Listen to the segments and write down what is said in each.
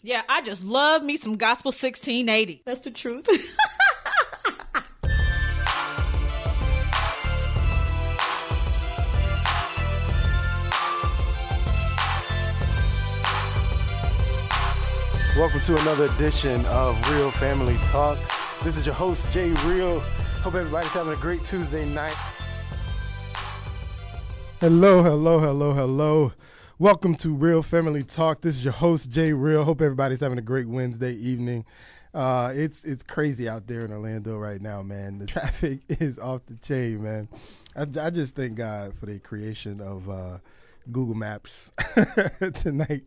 Yeah, I just love me some Gospel 1680. That's the truth. Welcome to another edition of Real Family Talk. This is your host, Jay Real. Hope everybody's having a great Tuesday night. Hello. Welcome to Real Family Talk. This is your host, Jay Real. Hope everybody's having a great Wednesday evening. It's crazy out there in Orlando right now, man. The traffic is off the chain, man. I just thank God for the creation of Google Maps tonight.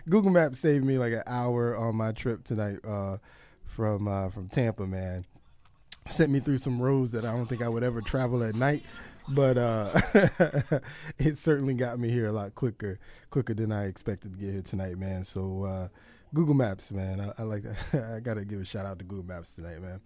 Google Maps saved me like an hour on my trip tonight from Tampa, man. Sent me through some roads that I don't think I would ever travel at night, but it certainly got me here a lot quicker than I expected to get here tonight, man. So Google Maps, man, I like that. I got to give a shout out to Google Maps tonight, man.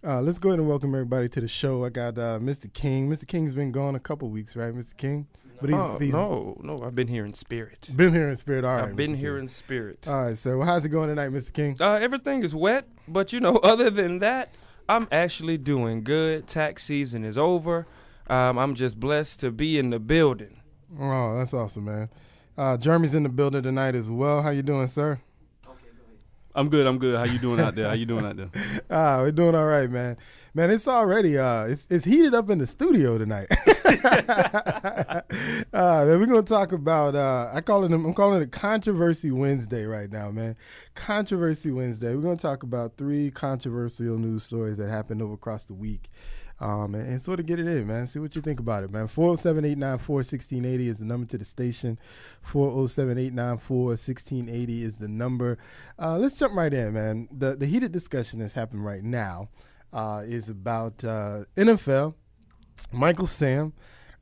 Let's go ahead and welcome everybody to the show. I got Mr. King. Mr. King's been gone a couple weeks, right, Mr. King? But No, I've been here in spirit. Been here in spirit, all right. I've been here in spirit. All right, so how's it going tonight, Mr. King? Everything is wet, but other than that, I'm actually doing good. Tax season is over. I'm just blessed to be in the building. Oh, that's awesome, man. Jeremy's in the building tonight as well. How you doing, sir? I'm good. How you doing out there? We're doing all right, man. Man, it's already it's heated up in the studio tonight. Man, we're gonna talk about I'm calling it Controversy Wednesday right now, man. Controversy Wednesday. We're gonna talk about 3 controversial news stories that happened over across the week. And sort of get it in, man. See what you think about it, man. 407-894-1680 is the number to the station. 407-894-1680 is the number. Let's jump right in, man. The heated discussion that's happening right now is about NFL, Michael Sam.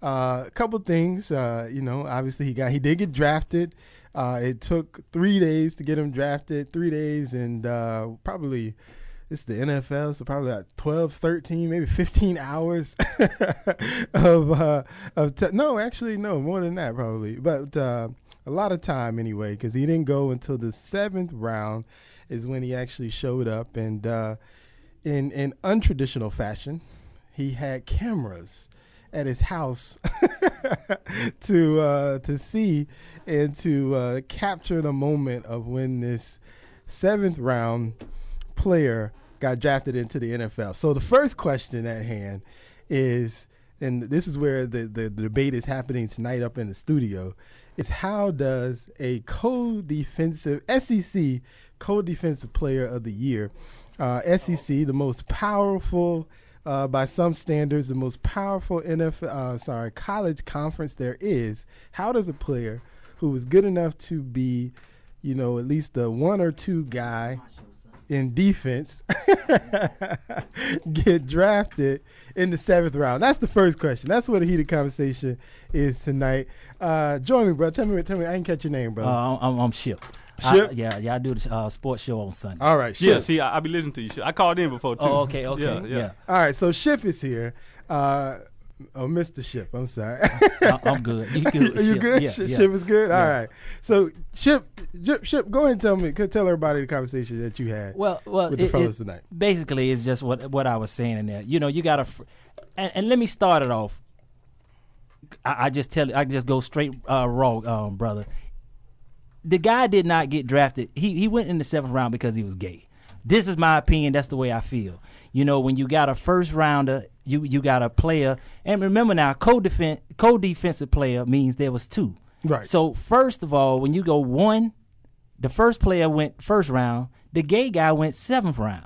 A couple things, obviously he did get drafted. It took 3 days to get him drafted, 3 days, and probably it's the NFL, so probably like 12, 13, maybe 15 hours no, more than that probably. But a lot of time anyway, because he didn't go until the 7th round is when he actually showed up. And in untraditional fashion, he had cameras at his house to see and to capture the moment of when this 7th round player got drafted into the NFL. So the first question at hand is, and this is where the debate is happening tonight up in the studio, is how does a SEC co-defensive player of the year, SEC, the most powerful, by some standards, the most powerful college conference there is, how does a player who is good enough to be, at least the 1 or 2 guy in defense get drafted in the 7th round? That's the first question. That's what a heated conversation is tonight. Join me, bro. Tell me. I didn't catch your name, bro. I'm Ship. Ship? I do the sports show on Sunday. All right, Ship. Yeah, see, I be listening to you. Ship. I called in before, too. Oh, okay. Yeah. All right, so Ship is here. Mr. Ship, I'm sorry. I'm good. You good? You good? Yeah, Ship is good? Yeah. All right. So, Ship, go ahead and tell everybody the conversation that you had with the fellas tonight. Basically, it's just what I was saying in there. You got to and let me start it off. I just go straight raw, brother. The guy did not get drafted. He went in the 7th round because he was gay. This is my opinion. That's the way I feel. When you got a first rounder, you got a player. And remember now, co-defensive player means there was 2. Right. So first of all, when you go 1, the first player went first round. The gay guy went 7th round.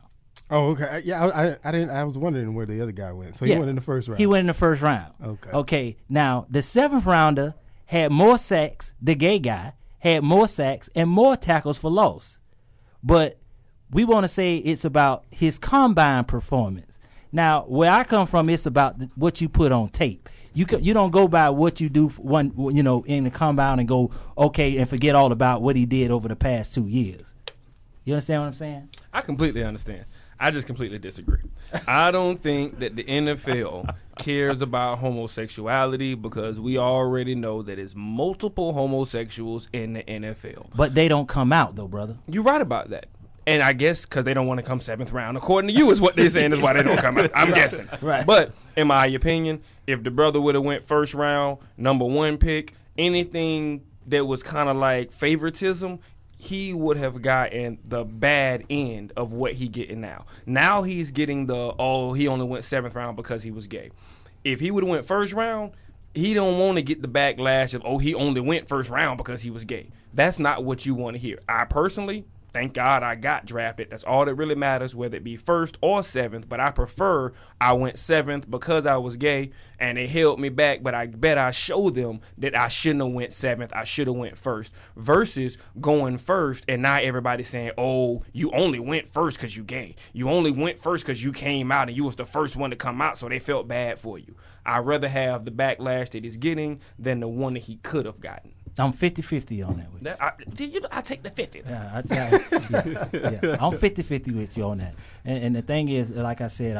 Oh, okay. Yeah, I was wondering where the other guy went. So he went in the first round. He went in the first round. Okay. Okay. Now the 7th rounder had more sacks. The gay guy had more sacks and more tackles for loss. But we want to say it's about his combine performance. Now, where I come from, it's about what you put on tape. You don't go by what you do in the combine and go, okay, and forget all about what he did over the past 2 years. You understand what I'm saying? I completely understand. I just completely disagree. I don't think that the NFL cares about homosexuality because we already know that there's multiple homosexuals in the NFL. But they don't come out, though, brother. You're right about that. And I guess because they don't want to come 7th round, according to you, is what they're saying is why they don't come out. I'm guessing. Right. But in my opinion, if the brother would have went first round, number 1 pick, anything that was kind of like favoritism, he would have gotten the bad end of what he getting now. Now he's getting he only went 7th round because he was gay. If he would have went first round, he don't want to get the backlash of, he only went first round because he was gay. That's not what you want to hear. I personally, thank God I got drafted. That's all that really matters, whether it be 1st or 7th. But I prefer I went 7th because I was gay, and it held me back. But I bet I showed them that I shouldn't have went 7th. I should have went 1st. Versus going 1st, and now everybody's saying, you only went 1st because you gay. You only went 1st because you came out, and you was the first one to come out, so they felt bad for you. I'd rather have the backlash that he's getting than the one that he could have gotten. I'm 50-50 on that. With you. I take the 50. Yeah, I'm 50-50 with you on that. And the thing is, like I said,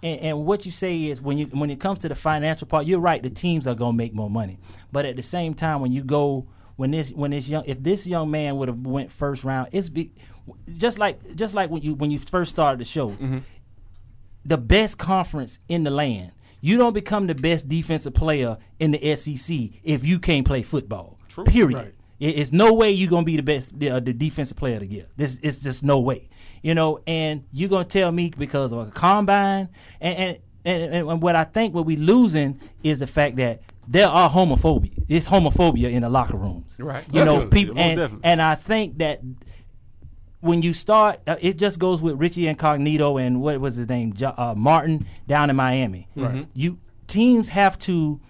and what you say is when it comes to the financial part, you're right. The teams are gonna make more money, but at the same time, if this young man would have went first round, just like when you first started the show, the best conference in the land. You don't become the best defensive player in the SEC if you can't play football. True. Period. Right. It's no way you're going to be the best the defensive player to get. It's just no way. And you're going to tell me because of a combine. And what I think what we losing is the fact that there are homophobia. It's homophobia in the locker rooms. Right. People, and I think that when you start, it just goes with Richie Incognito and what was his name, Martin down in Miami. Right. Teams have to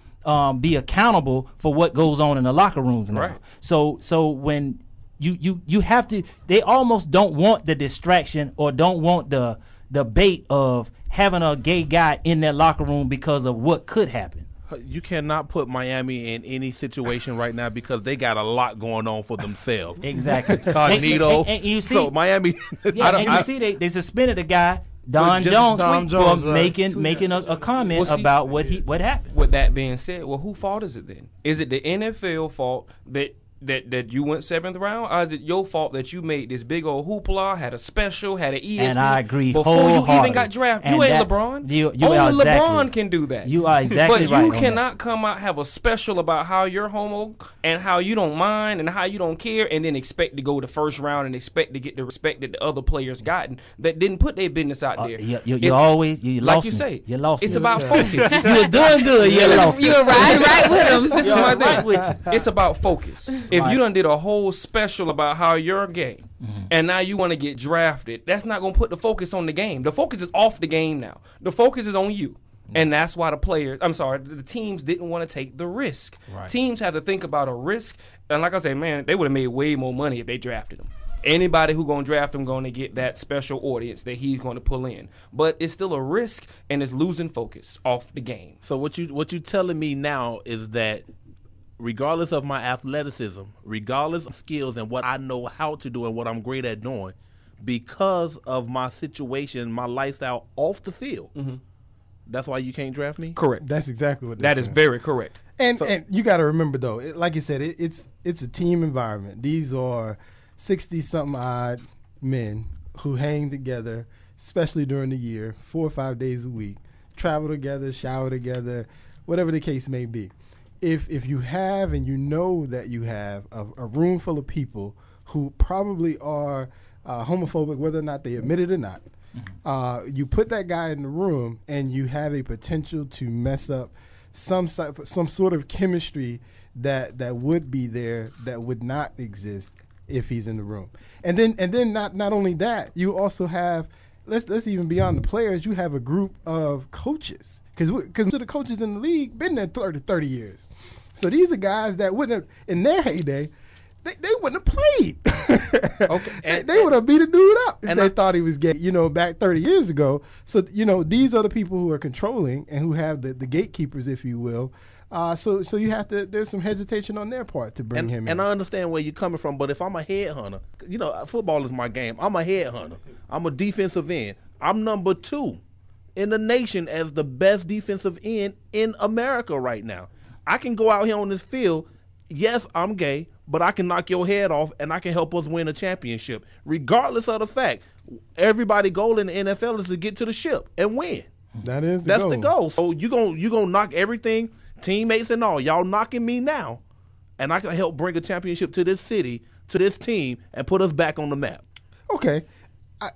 be accountable for what goes on in the locker rooms now. Right. So when you have to, they almost don't want the distraction or don't want the bait of having a gay guy in their locker room because of what could happen. You cannot put Miami in any situation right now because they got a lot going on for themselves. Exactly. Cognito. And you see, so Miami. They suspended a guy, Don Jones, for making a comment about what happened. With that being said, whose fault is it then? Is it the NFL fault that you went 7th round, or is it your fault that you made this big old hoopla, had a special, had an ESPN? And I agree before you even got drafted. You ain't LeBron. Only LeBron can do that. You are exactly right. But you cannot come out have a special about how you're homo and how you don't mind and how you don't care, and then expect to go the first round and expect to get the respect that the other players gotten that didn't put their business out there. You lost like you me. say. You lost it's me. about focus. You're doing good. You lost me. You're right with him. You're right with you. It's about focus. If you done did a whole special about how you're gay, and now you want to get drafted, that's not going to put the focus on the game. The focus is off the game now. The focus is on you. And that's why the teams didn't want to take the risk. Right. Teams have to think about a risk. And like I said, man, they would have made way more money if they drafted him. Anybody who going to draft him going to get that special audience that he's going to pull in. But it's still a risk, and it's losing focus off the game. So what you telling me now is that regardless of my athleticism, regardless of skills and what I know how to do and what I'm great at doing, because of my situation, my lifestyle off the field, that's why you can't draft me? Correct. That's exactly what that is very correct. And you got to remember, though, like you said, it's a team environment. These are 60-something odd men who hang together, especially during the year, 4 or 5 days a week, travel together, shower together, whatever the case may be. If you have and you know that you have a room full of people who probably are homophobic, whether or not they admit it or not, you put that guy in the room and you have a potential to mess up some sort of chemistry that would be there that would not exist if he's in the room. And then not only that, you also have, let's even beyond the players, you have a group of coaches. Because the coaches in the league been there 30 years. So these are guys that wouldn't have, in their heyday, they wouldn't have played. Okay. They would have beat a dude up if they thought he was gay, back 30 years ago. So, these are the people who are controlling and who have the gatekeepers, if you will. So you have to, there's some hesitation on their part to bring him in. And I understand where you're coming from, but if I'm a headhunter, football is my game. I'm a headhunter. I'm a defensive end. I'm number 2. in the nation as the best defensive end in America right now. I can go out here on this field. Yes, I'm gay, but I can knock your head off and I can help us win a championship. Regardless of the fact, everybody's goal in the NFL is to get to the ship and win. That's the goal. So you gonna knock everything, teammates and all. Y'all knocking me now, and I can help bring a championship to this city, to this team, and put us back on the map. Okay.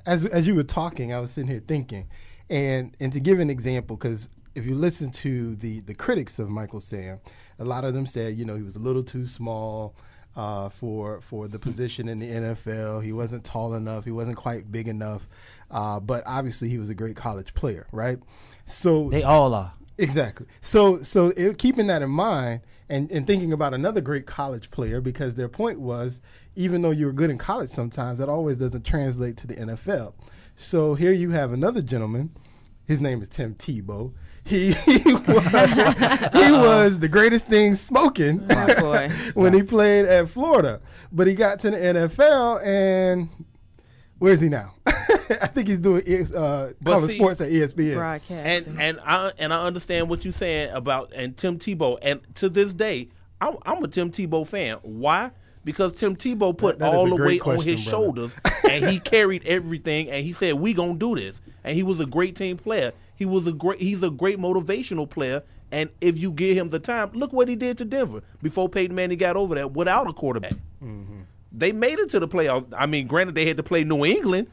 As you were talking, I was sitting here thinking, and to give an example, because if you listen to the critics of Michael Sam, a lot of them said, he was a little too small for the position in the NFL. He wasn't tall enough. He wasn't quite big enough. But obviously, he was a great college player, right? So they all are. Exactly. So keeping that in mind and thinking about another great college player, because their point was, even though you were good in college sometimes, that always doesn't translate to the NFL. So here you have another gentleman. His name is Tim Tebow. He was the greatest thing smoking when he played at Florida. But he got to the NFL, and where's he now? I think he's doing calling sports at ESPN. Broadcast. And I understand what you're saying about Tim Tebow. And to this day, I'm a Tim Tebow fan. Why? Because Tim Tebow put all the weight on his shoulders, and he carried everything, and he said, we going to do this. And he was a great team player. He's a great motivational player, and if you give him the time, look what he did to Denver before Peyton Manning got over there without a quarterback. Mm-hmm. They made it to the playoffs. I mean, granted, they had to play New England.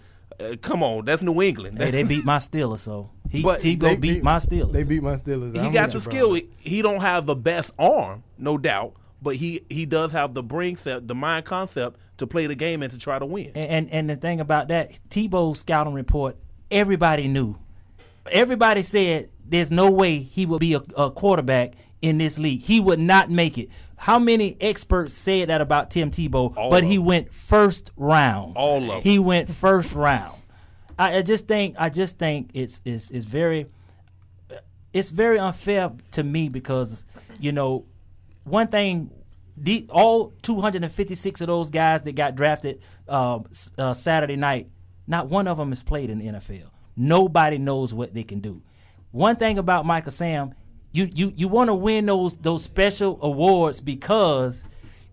Come on, that's New England. Hey, they beat my Steelers, so Tebow beat my Steelers. They beat my Steelers. He got the skill. He don't have the best arm, no doubt, but he does have the brain set, the mind concept to play the game and to try to win. And the thing about that, Tebow's scouting report, everybody knew. Everybody said there's no way he would be a quarterback in this league. He would not make it. How many experts said that about Tim Tebow? He went first round. All of them. He went first round. I just think it's very unfair to me because one thing, all 256 of those guys that got drafted Saturday night, not one of them has played in the NFL. Nobody knows what they can do. One thing about Michael Sam, you want to win those special awards because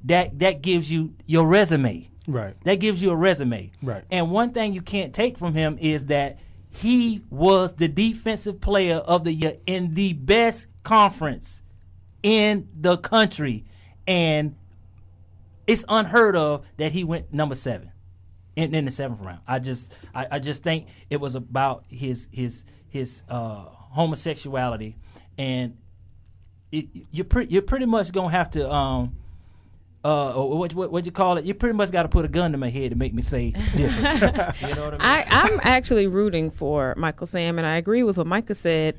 that gives you your resume. Right. That gives you a resume. Right. And one thing you can't take from him is that he was the defensive player of the year in the best conference in the country, and it's unheard of that he went number 7. In the 7th round. I just think it was about his homosexuality, and you're pretty much gonna have to what you call it? You pretty much got to put a gun to my head to make me say different. You know what I mean? I'm actually rooting for Michael Sam, and I agree with what Micah said.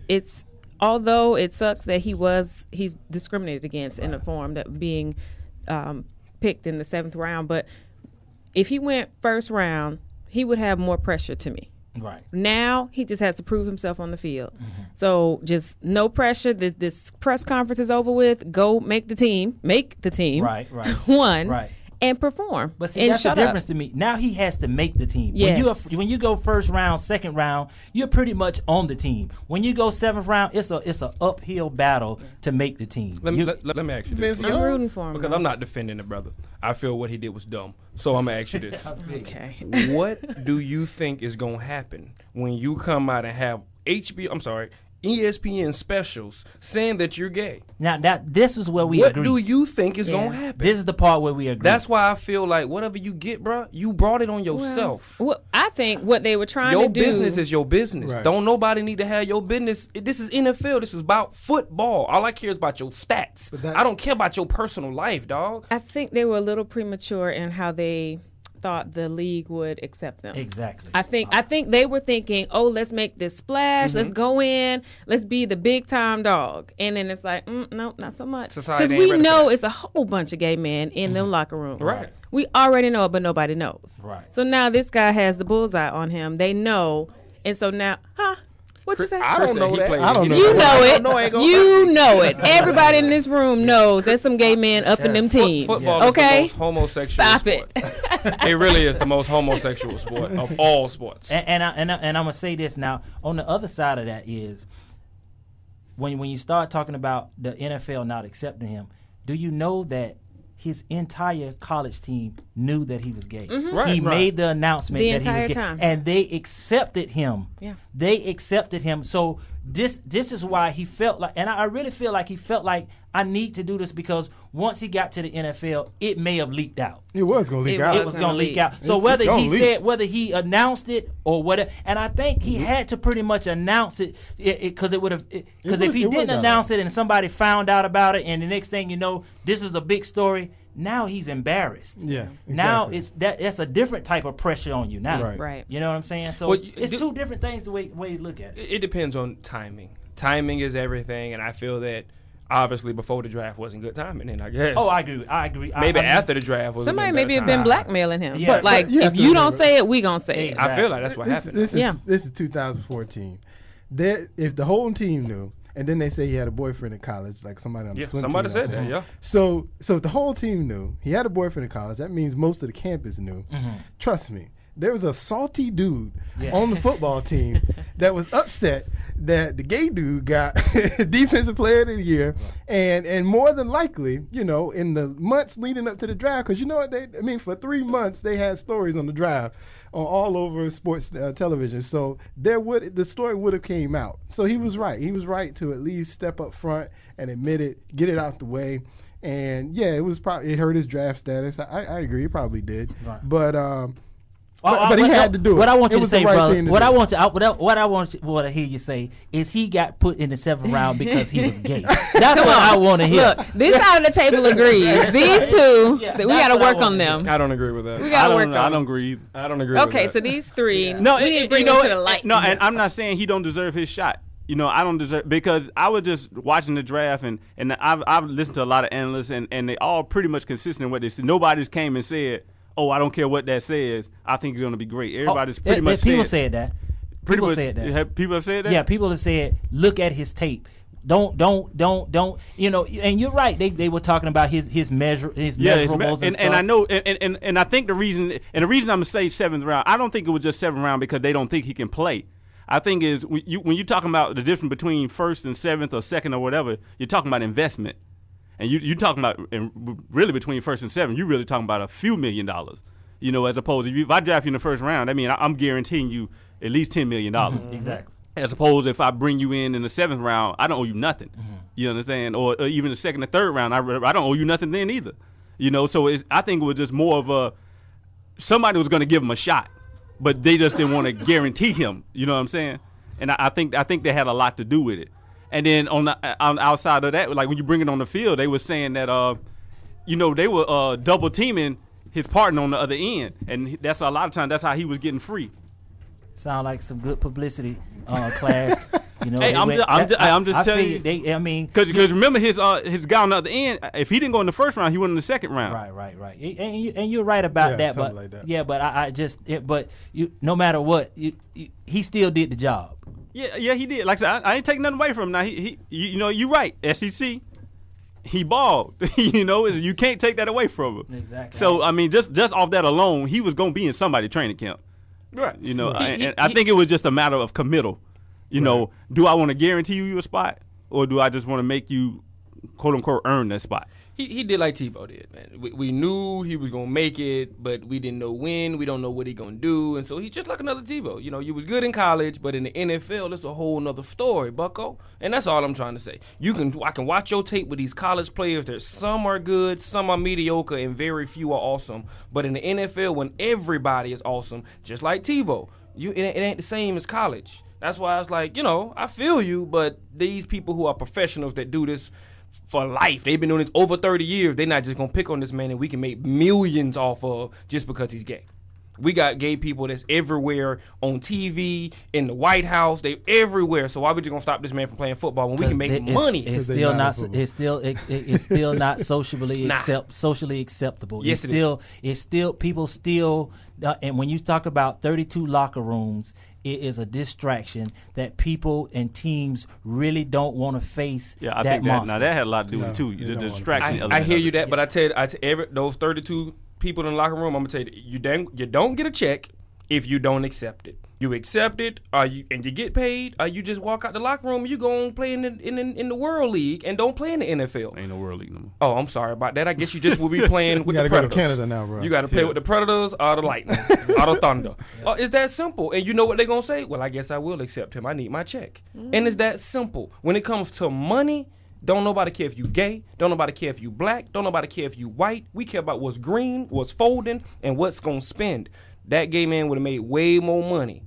Although it sucks that he's discriminated against in the form that being picked in the 7th round, but if he went first round, he would have more pressure to me. Right. Now, he just has to prove himself on the field. Mm-hmm. So just no pressure. This press conference is over with. Go make the team. Right. One. Right. And perform. But see, that's the difference to me. Now he has to make the team. Yes. When you go first round, 2nd round, you're pretty much on the team. When you go 7th round, it's an uphill battle to make the team. Let me ask you this. I'm rooting for him. Because I'm not defending the brother. I feel what he did was dumb. So I'm going to ask you this. Okay. What do you think is going to happen when you come out and have ESPN specials saying that you're gay? Now this is where we agree. What do you think is going to happen? This is the part where we agree. That's why I feel like whatever you get, bro, you brought it on yourself. Well, I think what they were trying your to do. Your business is your business. Right. Don't nobody need to have your business. This is NFL. This is about football. All I care is about your stats. I don't care about your personal life, dog. I think they were a little premature in how they thought the league would accept them. Exactly. I think they were thinking, let's make this splash, let's go in, let's be the big time dog, and then it's like, no, not so much, because we know it's a whole bunch of gay men in them locker rooms. Right. We already know it, but nobody knows. Right. So now this guy has the bullseye on him. They know, and so now, What you say? I don't know that. I don't know. You know it. No, ain't gonna You know it. Everybody in this room knows there's some gay men up in them teams. Football Okay? is the most homosexual Stop sport. it. It really is the most homosexual sport of all sports. And I'm gonna say this now. On the other side of that is when you start talking about the NFL not accepting him, do you know that his entire college team knew that he was gay? Right, He made the announcement The that he was entire gay, time. and they accepted him. Yeah. They accepted him. So this is why he felt like, and I really feel like he felt like I need to do this because once he got to the NFL, it may have leaked out. It was going to leak It out. It was going to leak out. So It's whether gonna he leak. said, whether he announced it or whatever, and I think he had to pretty much announce it because it would have, because if he it didn't would've announce it and somebody found out about it, and the next thing you know, this is a big story. Now he's embarrassed. Yeah, Now exactly. that's a different type of pressure on you now. Right. Right. You know what I'm saying? So Well, it's two different things the way you look at it. It depends on timing. Timing is everything, and I feel that obviously before the draft wasn't good timing. Then I guess. Oh, I agree. Maybe I mean, after the draft was. Somebody a maybe better have been time. blackmailing him. Yeah. Like, But you have if to you don't remember- say it, we gonna say it. Exactly. I feel like that's what happened. This is, Yeah. this is 2014. If the whole team knew, and then they say he had a boyfriend in college, like somebody on the Yeah, swim somebody team. said that. Yeah. So if the whole team knew he had a boyfriend in college, that means most of the campus knew. Trust me, there was a salty dude on the football team that was upset that the gay dude got defensive player of the year, and more than likely, you know, in the months leading up to the draft, because you know what for 3 months they had stories on the draft on all over sports television. So the story would have came out. So he was right. He was right to at least step up front and admit it, get it out the way. And yeah, it hurt his draft status. I agree, it probably did. Right. But he had to do it. What I want It you to was the say, right brother, thing to what do. I want to hear you say is he got put in the 7th round because he was gay. That's what I want to hear. Look, this side of the table agrees. These two, we that's got to what I work wanna on them. I don't agree with that. We got to work on I them. don't agree either. I don't agree. with Okay, that. so these three, No, we need to bring you know them to the what? light. No, and I'm not saying he don't deserve his shot. You know, I don't deserve, because I was just watching the draft and I've listened to a lot of analysts and they all pretty much consistent in what they said. Nobody's came and said, "Oh, I don't care what that says. I think it's going to be great." Everybody's pretty much people said that. pretty People much, said that. People have said that. Yeah, people have said, look at his tape. Don't. You know, and you're right. They were talking about his measurables and stuff. and I know, and I think the reason I'm gonna say 7th round, I don't think it was just 7th round because they don't think he can play. I think is when you're talking about the difference between 1st and 7th or 2nd or whatever, you're talking about investment, and you're talking about, and really between 1st and 7th, you're really talking about a few $1 million. You know, as opposed to if I draft you in the 1st round, I mean I'm guaranteeing you at least $10 million. Exactly. As opposed if I bring you in the 7th round, I don't owe you nothing. You understand? Or even the 2nd or 3rd round, I don't owe you nothing then either. You know, so I think it was just more of somebody was going to give him a shot, but they just didn't want to guarantee him. You know what I'm saying? And I think they had a lot to do with it. And then on outside of that, like when you bring it on the field, they were saying that you know, they were double teaming his partner on the other end, and that's a lot of times that's how he was getting free. Sound like some good publicity, class. You know, Hey, I'm just telling you. Because remember his guy on the other end, if he didn't go in the 1st round, he went in the 2nd round. Right. And you're right about that, but like that. yeah, but no matter what, he still did the job. Yeah, he did. Like I said, I ain't taking nothing away from him. Now you know, you're right. SEC, he balled. You know, you can't take that away from him. Exactly. So I mean, just off that alone, he was gonna be in somebody's training camp. Right. You know, and I think it was just a matter of committal. You know, do I want to guarantee you a spot, or do I just want to make you, quote unquote, earn that spot? He did like Tebow did, man. We knew he was gonna make it, but we didn't know when. We don't know what he gonna do, and so he's just like another Tebow. You know, you was good in college, but in the NFL, it's a whole nother story, Bucko. And that's all I'm trying to say. I can watch your tape with these college players. There's some are good, some are mediocre, and very few are awesome. But in the NFL, when everybody is awesome, just like Tebow, it ain't the same as college. That's why I was like, you know, I feel you, but these people who are professionals that do this for life, they've been doing this over 30 years, they're not just going to pick on this man and we can make millions off of just because he's gay. We got gay people that's everywhere on TV, in the White House. They everywhere. So why we just gonna stop this man from playing football when we can make money? It's still not. It's still not socially socially acceptable. Yes, it's still people still. And when you talk about 32 locker rooms, it is a distraction that people and teams really don't want to face. Yeah, I that think monster. that had a lot to do with it too. The distraction. I hear you that, but I tell you, those 32 people in the locker room, I'm gonna tell you, you don't get a check if you don't accept it. You accept it, and you get paid, or you just walk out the locker room and you go and play in the World League and don't play in the NFL. Ain't no World League no more. Oh, I'm sorry about that. I guess you just will be playing with the Predators. You gotta go to Canada now, bro. You gotta play with the Predators or the Lightning or the Thunder. It's that simple. And you know what they're gonna say? Well, I guess I will accept him. I need my check. And it's that simple. When it comes to money, don't nobody care if you gay. Don't nobody care if you black. Don't nobody care if you white. We care about what's green, what's folding, and what's gonna spend. That gay man would have made way more money.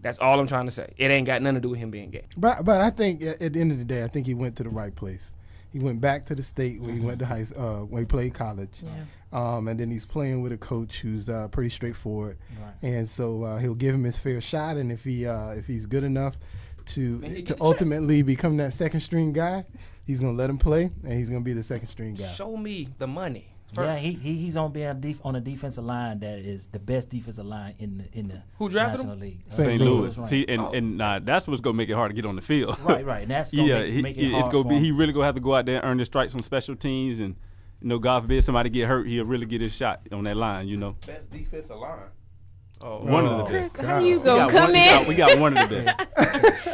That's all I'm trying to say. It ain't got nothing to do with him being gay. But I think at the end of the day, I think he went to the right place. He went back to the state where he went to where he played college. Yeah. And then he's playing with a coach who's pretty straightforward. Right. And so he'll give him his fair shot. And if he's good enough to ultimately become that second string guy, he's gonna let him play, and he's gonna be the second string guy. Show me the money. Yeah, he's on a defensive line that is the best defensive line in the Who drafted National him? League. St. Louis. Right. See, and that's what's gonna make it hard to get on the field. Right. And that's gonna make it hard it's gonna for be. him. He really gonna have to go out there and earn his stripes on special teams, and God forbid somebody get hurt, he'll really get his shot on that line. Best defensive line. One of the Chris, best. how you gonna come in? We got one of the best.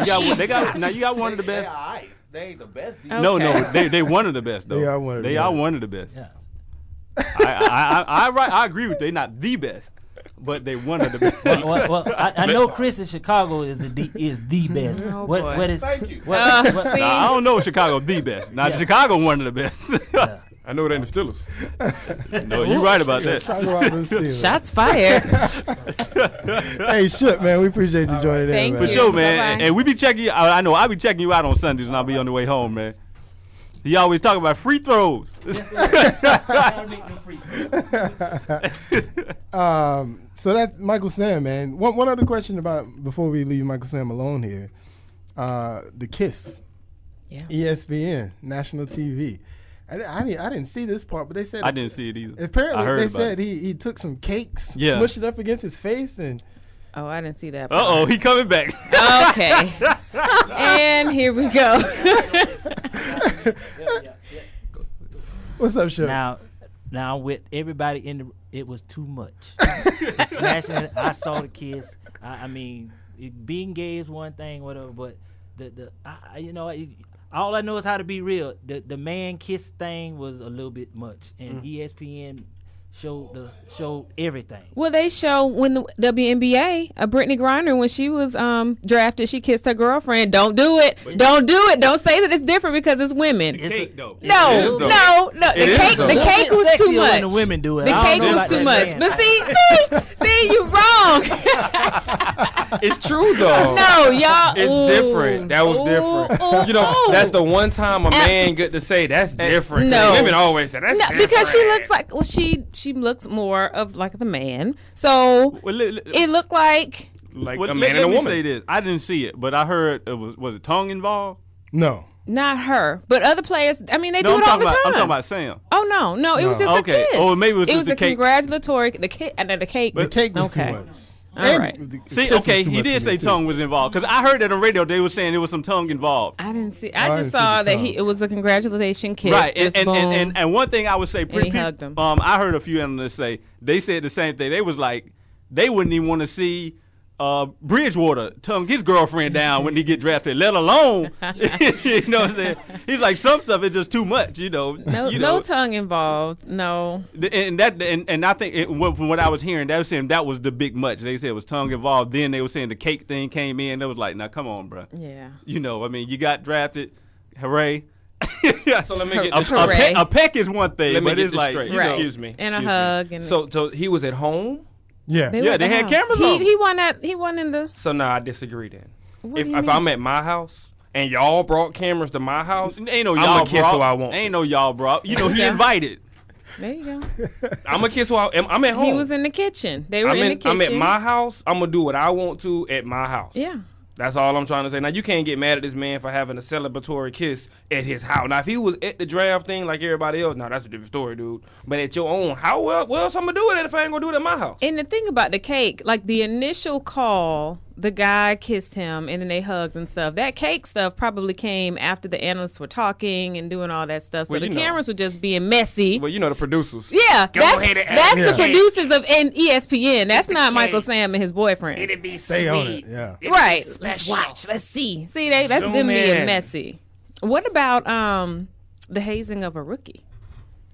You got one of the They best. all right. They ain't the best defense. Okay. They one of the best though. They are one of the best. one of the best. Yeah. I agree with you. They not the best, but they one of the best. Well, I know Chris in Chicago is the best. Oh, what boy. is? Thank you. What, See? I don't know if Chicago the best. Now Chicago one of the best. yeah. I know it ain't the Steelers. No, you're right about that. Talk about them Steelers. Shots fired. Hey, Shook, man, we appreciate you joining in, Thank man. For sure, man. Bye-bye. And we be checking you. I know I'll be checking you out on Sundays when I'll be on the way home, man. He always talk about free throws. So that's Michael Sam, man. One other question before we leave Michael Sam alone here. The Kiss, Yeah. ESPN, national TV. I didn't see this part, but they said I didn't see it either. Apparently, I heard they about said it. he took some cakes, Yeah. smushed it up against his face, and Oh, I didn't see that. Uh-oh, he coming back. Okay. And here we go. what's up, Shook? Now with everybody it was too much. The smashing it, I saw the kiss. I mean, being gay is one thing, whatever, but all I know is how to be real. The man kiss thing was a little bit much, and ESPN showed everything. Well, they show when the WNBA, Brittany Griner, when she was drafted, she kissed her girlfriend. Don't do it. Don't do it. Don't say that it's different because it's women. Cake, though. No. The cake was too much. When the women do it. The I don't cake know was about too that much. man. But see, you wrong. It's true though. No, y'all. It's different. That was different. You know, that's the one time a man get to say that's different. No. Women always say that's different. because she looks like she looks more of like the man. So it looked like like Well, a man let and a me woman. say this. I didn't see it, but I heard was it tongue involved? No. not her, but other players. I mean, they No, do it all the time. I'm talking about Sam. Oh no, it was just Okay. a kiss. Oh, maybe it was just a the cake. congratulatory the cake and then the cake. The cake was okay. too much. All And right. the See, kiss was okay, too he much did for say me, too. tongue was involved because I heard that on radio they were saying there was some tongue involved. I didn't see. I I didn't just see saw the that tongue. it was a congratulation kiss. Right, Just and, boom. and one thing I would say, he hugged him. I heard a few analysts say they said the same thing. They was like, they wouldn't even want to see Bridgewater tongue his girlfriend down when he get drafted, let alone, you know what I'm saying? He's like, some stuff is just too much, you know. No tongue involved. No. And I think from what I was hearing, they were saying that was the big much. They said it was tongue involved. Then they were saying the cake thing came in. They was like, now come on, bro. Yeah. You know, I mean, you got drafted, hooray. So let me get this Hooray. straight. A peck is one thing, Let me but get it's this like, straight. you know, Excuse me. And a excuse me. hug. And So he was at home. Yeah. were Yeah, at they the had house. cameras on. He won that. He won in the. So now I disagree then. What If do you mean? I'm at my house and y'all brought cameras to my house, ain't no I'ma y'all kiss brought. who I want. Ain't no y'all brought. You know, he Yeah. invited. There you go. I'm a kid, so I'm at home. He was in the kitchen. They were in the kitchen. I'm at my house. I'm gonna do what I want to at my house. Yeah. That's all I'm trying to say. Now, you can't get mad at this man for having a celebratory kiss at his house. Now, if he was at the draft thing like everybody else, now that's a different story, dude. But at your own house, what else I'm going to do with it if I ain't going to do it at my house? And the thing about the cake, like the initial call, the guy kissed him and then they hugged and stuff. That cake stuff probably came after the analysts were talking and doing all that stuff. So the cameras were just being messy. Well, you know the producers. Yeah, that's the producers of ESPN. That's not cake. Michael Sam and his boyfriend. It'd be Stay sweet. on it. Yeah. Right. Let's watch. Let's see. See, that's Zoom them being in. messy. What about the hazing of a rookie?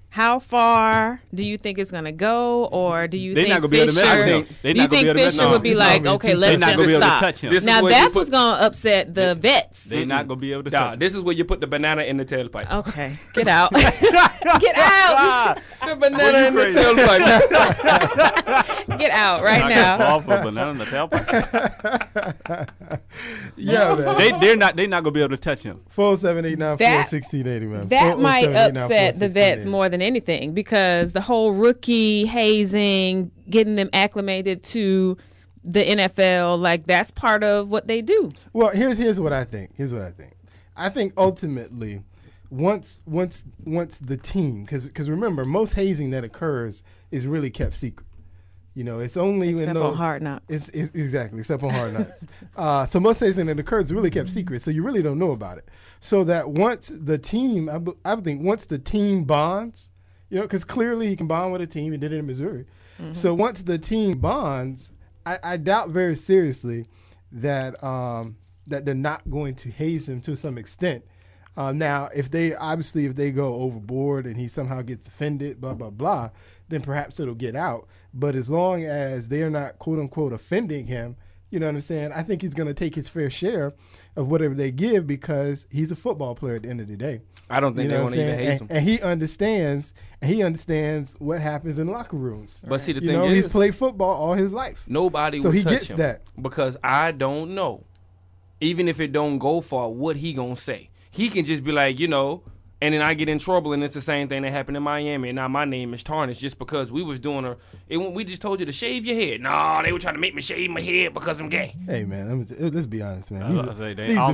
How far do you think it's going to go, or do you think not gonna be able to Fisher? mess with him. Do you think Fisher would be like, okay, let's not gonna be just able to stop? touch him. This is Now where that's you what's going to upset the vets. They're not gonna be able to touch him. This is where you put the banana in the tailpipe. Okay, get out. Get out. The banana in the tailpipe. Get out right now. Fall for a banana in the tailpipe. Yeah, man. They're not gonna be able to touch him. 478-941-1680, man. That might 478-941-1680. upset the vets more than anything, because the whole rookie hazing, getting them acclimated to the NFL, like that's part of what they do. Well, here's what I think. I think ultimately, once the team, because remember, most hazing that occurs is really kept secret. You know, it's only Except on Hard Knocks. It's exactly, except on Hard Knocks. So most hazing that occurs is really kept secret, so you really don't know about it. So that once the team, I think once the team bonds, you know, because clearly he can bond with a team. He did it in Missouri. Mm-hmm. So once the team bonds, I doubt very seriously that that they're not going to haze him to some extent. Now, if they go overboard and he somehow gets offended, blah, blah, blah, then perhaps it'll get out. But as long as they are not, quote unquote, offending him, you know what I'm saying? I think he's going to take his fair share of whatever they give, because he's a football player at the end of the day. I don't think they want to even haze him. And he understands what happens in locker rooms. But see, the you thing know, is, he's played football all his life. Nobody so will he touch gets him that. because I don't know. Even if it don't go far, what he gonna say? He can just be like, you know, and then I get in trouble, and it's the same thing that happened in Miami, and now my name is tarnished just because we was doing we just told you to shave your head. No, they were trying to make me shave my head because I'm gay. Hey, man, let's be honest, man. I don't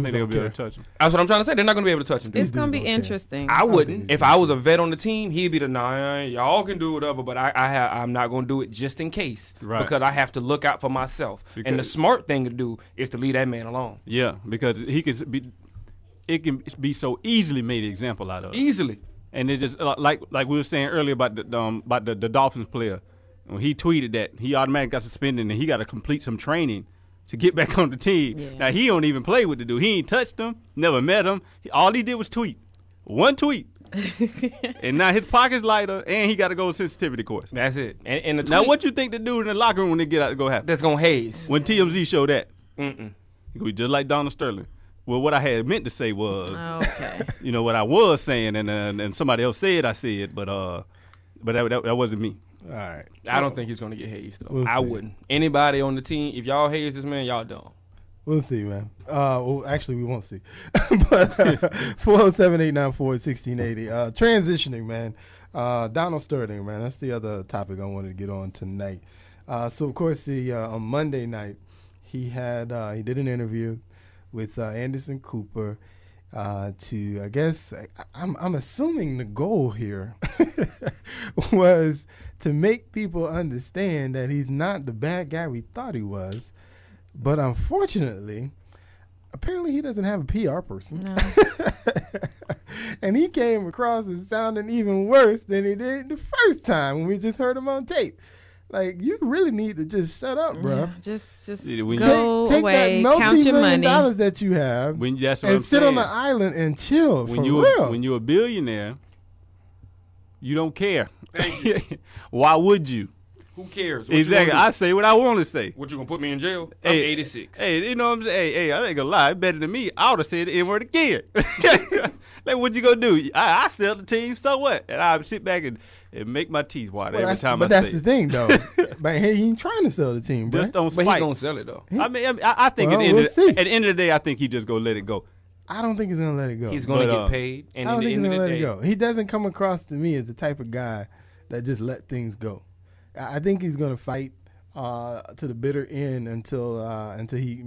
think they'll be able to touch him. That's what I'm trying to say. They're not going to be able to touch him. It's going to be don't care. interesting. I wouldn't. If I was a vet on the team, he'd be y'all can do whatever, but I'm not going to do it just in case. Right. Because I have to look out for myself. And the smart thing to do is to leave that man alone. Yeah, because it can be so easily made an example out of. Easily. And it's just like we were saying earlier about the Dolphins player. When he tweeted that, he automatically got suspended and he got to complete some training to get back on the team. Yeah. Now, he don't even play with the dude. He ain't touched him, never met him. All he did was tweet. One tweet. And now his pocket's lighter, and he got to go to sensitivity course. That's it. And the tweet, Now, what you think the dude in the locker room when they get out go happen? that's going to haze. When TMZ showed that, Mm-mm. he could be just like Donald Sterling. Well, what I had meant to say was, Okay. you know, what I was saying, and somebody else said I said, but that wasn't me. All right. I don't think he's going to get hazed, though. We'll I see. wouldn't. Anybody on the team, if y'all haze this man, y'all don't. We'll see, man. Well, actually, we won't see. But 407-894-1680. Transitioning, man. Donald Sterling, man. That's the other topic I wanted to get on tonight. So, of course, on Monday night, he did an interview with Anderson Cooper to, I guess, I'm assuming the goal here was to make people understand that he's not the bad guy we thought he was. But unfortunately, apparently he doesn't have a PR person. No. And he came across as sounding even worse than he did the first time when we just heard him on tape. Like, you really need to just shut up, bro. Yeah, just When go Take away, that count your multi-million money. dollars that you have That's what I'm and sit saying. on the island and chill when for you real. when you're a billionaire, you don't care. Thank you. Why would you? Who cares? What Exactly. You gonna I do? say what I want to say. What, you going to put me in jail? I'm Hey, 86. Hey, you know what I'm saying? Hey, I ain't gonna lie. Better than me. I would have said the N-word again. Like, what you gonna do? I sell the team, so what? And I sit back and make my teeth white every time I say that's the it. thing, though. But hey, he ain't trying to sell the team, bro. Just don't But spite. he's going to sell it, though. I mean, I think Well, at the we'll see. at the end of the day, I think he just gonna let it go. I don't think he's gonna let it go. He's going to But, get paid. And I at don't the think he's end of gonna the let it day, go. He doesn't come across to me as the type of guy that just let things go. I think he's going to fight to the bitter end until he,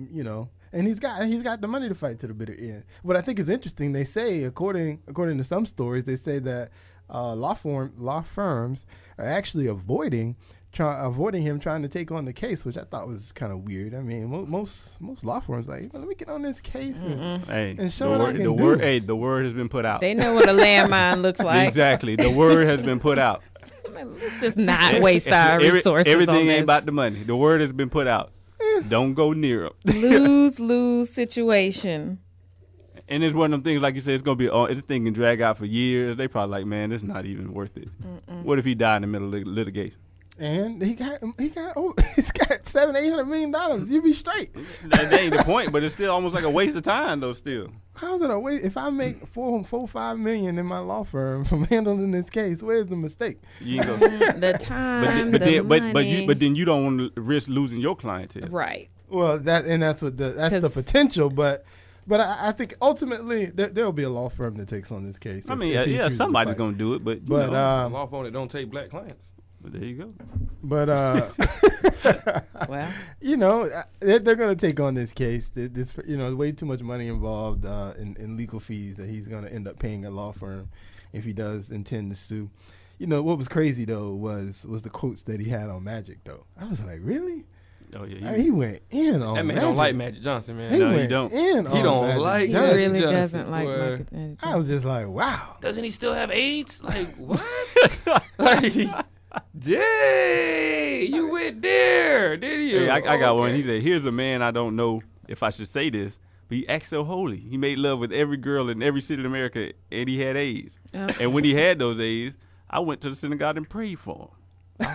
and he's got the money to fight to the bitter end. What I think is interesting, they say, according to some stories, they say that law firms are actually avoiding him trying to take on the case, which I thought was kind of weird. I mean, most law firms like, let me get on this case and show what I can do. The word has been put out. They know what a landmine looks like. Exactly. The word has been put out. Let's just not waste our resources Everything on ain't this. about the money. The word has been put out. Don't go near them. Lose situation. And it's one of them things, like you said, it's going to be, this thing can drag out for years. They probably like, man, it's not even worth it. What if he died in the middle of litigation? And he's got $700-800 million. You be straight. That ain't the point, but it's still almost like a waste of time, though. Still, how's it a waste? If I make $4-5 million in my law firm from handling this case, where's the mistake? you ain't The time, the money. but then you don't want to risk losing your clientele, Right. Well, that's the potential, but I think ultimately there'll be a law firm that takes on this case. I mean, somebody's gonna do it, but a law firm that don't take black clients. But there you go. But Well, they're going to take on this case. This way too much money involved in legal fees that he's going to end up paying a law firm if he does intend to sue. What was crazy though was the quotes that he had on Magic though. I was like, really? Oh yeah, I mean, he went in on that man Magic. don't like Magic Johnson, man. He No, he went don't. in He on don't Magic like he Johnson. really Johnson, doesn't like boy. Michael Johnson. I was just like, wow. Doesn't he still have AIDS? Like what? Like, Jay, you went there, did you? Hey, I got one. Okay. He said, "Here's a man I don't know if I should say this, but he acts so holy. He made love with every girl in every city in America, and he had AIDS. Oh. And when he had those AIDS, I went to the synagogue and prayed for him. I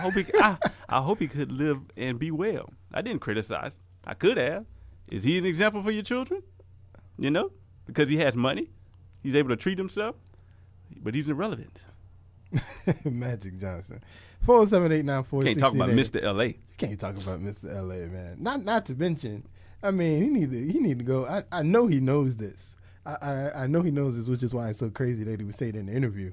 hope he could live and be well. I didn't criticize. I could have. Is he an example for your children? Because he has money, he's able to treat himself, but he's irrelevant. Magic Johnson. 407-894-6880. Can't talk about Mr. L.A. You can't talk about Mr. L.A., man. Not to mention, I mean, he need to go. I know he knows this. I know he knows this, which is why it's so crazy that he would say it in the interview.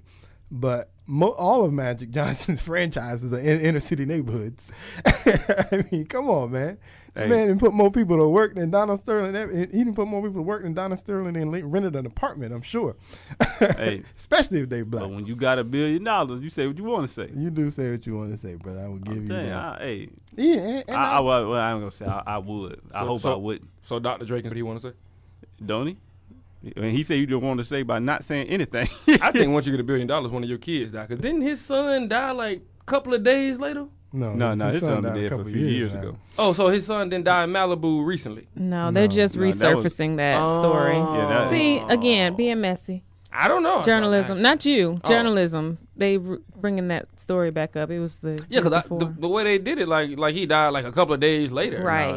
But all of Magic Johnson's franchises are in inner city neighborhoods. I mean, come on, man. Hey. Man, and put more people to work than Donald Sterling. He didn't put more people to work than Donald Sterling and rented an apartment, I'm sure. Hey. Especially if they black. But when you got $1 billion, you say what you want to say. You do say what you want to say, brother. I will give you that. Hey, Yeah, and I ain't gonna say I would. I hope I wouldn't. So Dr. Drake, what do you want to say? Don't he? I mean, he said you don't want to say by not saying anything. I think once you get $1 billion, one of your kids die. Because didn't his son die like a couple of days later? No, his son died been dead for a few years now. ago. Oh, so his son didn't die in Malibu recently? No, they're just no, that resurfacing that story. Yeah, See, again, being messy. I don't know. Journalism, not you. Oh. Journalism. They bringing that story back up. It was the Yeah, because before. the way they did it, like he died like a couple of days later. Right.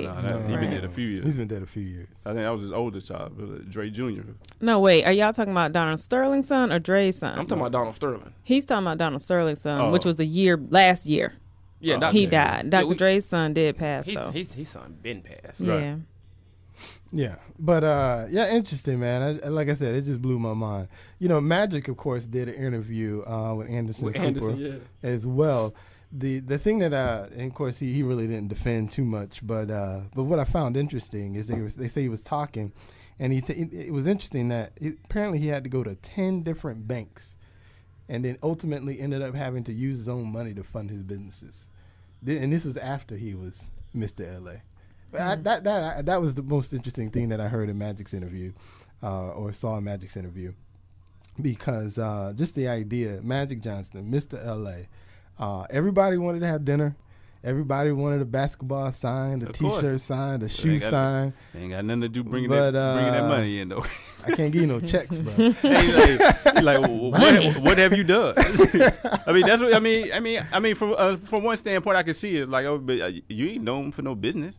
He been dead a few years. He's been dead a few years. I think that was his oldest child, Dre Jr. No, wait. Are y'all talking about Donald Sterling's son or Dre's son? I'm talking about Donald Sterling. He's talking about Donald Sterling's son, Oh. which was last year. Yeah, He Dr. died. Dr. Dre's son did pass, though. His son been passed. Yeah. Yeah, but interesting, man. Like I said, it just blew my mind. Magic, of course, did an interview with Anderson Cooper as well. The thing that, and of course, he really didn't defend too much, but what I found interesting is they say he was talking, and it was interesting that apparently he had to go to 10 different banks, and then ultimately ended up having to use his own money to fund his businesses. And this was after he was Mr. L.A. But that was the most interesting thing that I heard in Magic's interview, or saw in Magic's interview, because just the idea, Magic Johnson, Mr. L.A., everybody wanted to have dinner. Everybody wanted a basketball signed, a Of T-shirt course. signed, a shoe signed. Ain't got nothing to do bringing But, that money in though. I can't give you no checks, bro. He like, what have you done? I mean, that's what I mean. From one standpoint, I can see it. Like, but you ain't known for no business.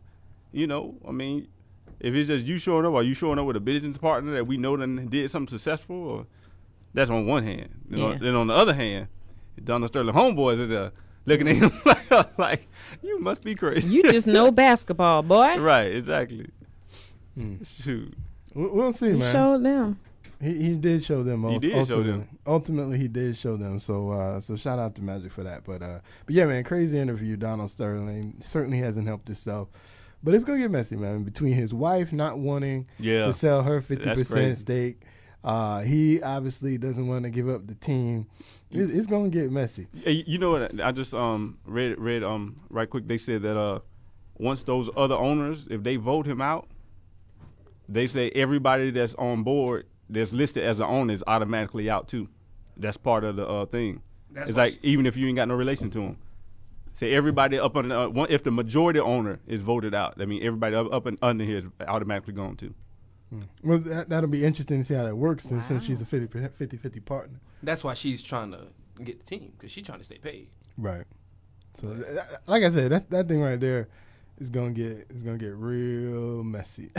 I mean, if it's just you showing up, or you showing up with a business partner that we know done did something successful, or that's on one hand. Then on the other hand, Donald Sterling homeboys are there looking at him like you must be crazy. You just know basketball, boy. Right, exactly. Shoot. We'll see, You man. showed them. He did show them. He did show them. Ultimately, he did show them. So shout out to Magic for that. But yeah, man, crazy interview. Donald Sterling certainly hasn't helped himself. But it's gonna get messy, man. Between his wife not wanting to sell her 50% stake, he obviously doesn't want to give up the team. It's gonna get messy. Hey, you know what? I just read right quick. They said that once those other owners, if they vote him out, they say everybody that's on board that's listed as an owner is automatically out too. That's part of the thing. It's like even if you ain't got no relation to him. Say everybody up on if the majority owner is voted out, I mean everybody up and under here is automatically going too. Well, that'll be interesting to see how that works since she's a 50-50 partner. That's why she's trying to get the team, because she's trying to stay paid. Right. So, like I said, that thing right there is gonna get real messy.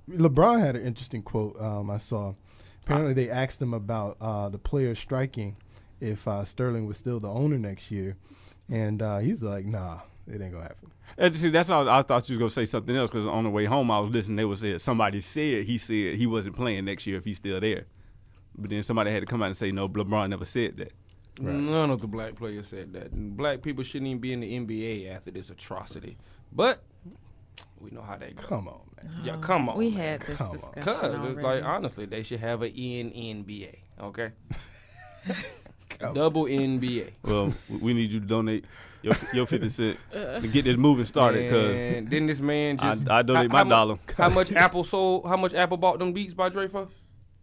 LeBron had an interesting quote I saw. Apparently, they asked him about the players striking if Sterling was still the owner next year, and he's like, "Nah, it ain't gonna happen." See, that's all. I thought you was gonna say something else, because on the way home I was listening. They was saying somebody said he wasn't playing next year if he's still there, but then somebody had to come out and say no. LeBron never said that. Right. None of the black players said that. And black people shouldn't even be in the NBA after this atrocity. But we know how that goes. Come on, man. Yeah, come on. We man. had this discussion Because already. it's like, honestly, they should have an NBA, okay? Double NBA. Well, we need you to donate your 50 cents to get this moving started. And then this man just I donate my dollar. How much Apple sold? How much Apple bought them Beats by Dre for?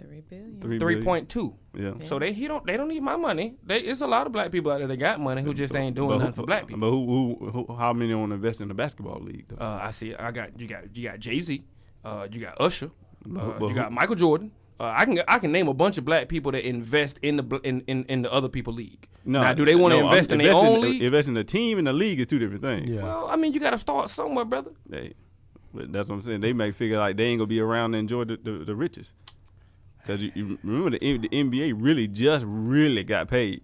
$3 billion. 3.2. Yeah. So they don't need my money. It's a lot of black people out there that got money who just ain't doing nothing for black people. But who how many want to invest in the basketball league though? I see. You got Jay-Z. You got Usher. But you got Michael Jordan. I can name a bunch of black people that invest in the other people league. Now, do they want to invest in their own league? Invest in the team and the league is two different things. Yeah. Well, I mean, you got to start somewhere, brother. But that's what I'm saying. They may figure like they ain't gonna be around to enjoy the riches. Because you remember the NBA really got paid.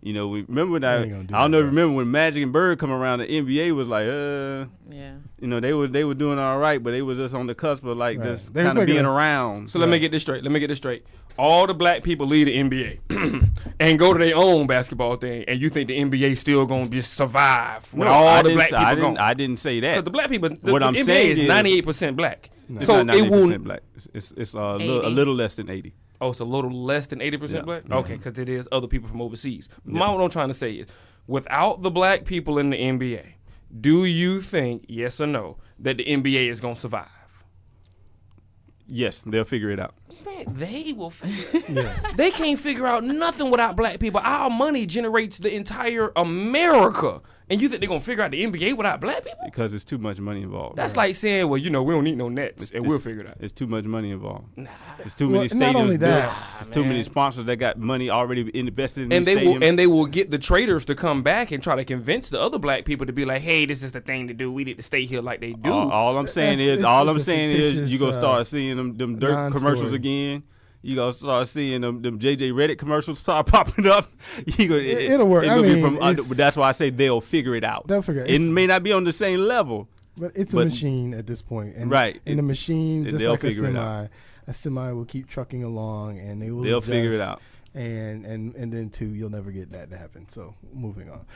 You know, remember when I don't know if you remember when Magic and Bird come around, the NBA was like, yeah. You know, they were doing all right, but they was just on the cusp of like just They kind of being a- around. So let me get this straight. All the black people leave the NBA and go to their own basketball thing, and you think the NBA still gonna just survive when all the black people gone? I didn't say that. Because the black people, What I'm NBA saying is is 98% black. It's So not it 98% will. black. It's a little less than 80. Oh, it's a little less than 80% Yeah. black? Okay, because it is other people from overseas. What I'm trying to say is, without the black people in the NBA, do you think, yes or no, that the NBA is going to survive? Yes, they'll figure it out. Man, they will figure it out. They can't figure out nothing without black people. Our money generates the entire America. And you think they're going to figure out the NBA without black people? Because it's too much money involved. That's like saying, well, you know, we don't need no nets, and we'll figure it out. It's too much money involved. Nah. It's too many Well, not only stadiums. that- There's too many sponsors that got money already invested in And these stadiums. they will get the traders to come back and try to convince the other black people to be like, hey, this is the thing to do. We need to stay here like they do. All I'm saying It's is, a you gonna fictitious, start seeing them dirt non-story. commercials again. You gonna start seeing them JJ Reddick commercials start popping up. It'll work. It's I gonna be mean, from under, it's- but that's why I say they'll figure it out. They'll figure it. It It's- may not be on the same level. But it's a But- machine at this point, and Right. And the machine, just They'll like a figure it out. semi will keep trucking along, and they will. They'll figure it adjust, out. And then too, you'll never get that to happen. So moving on.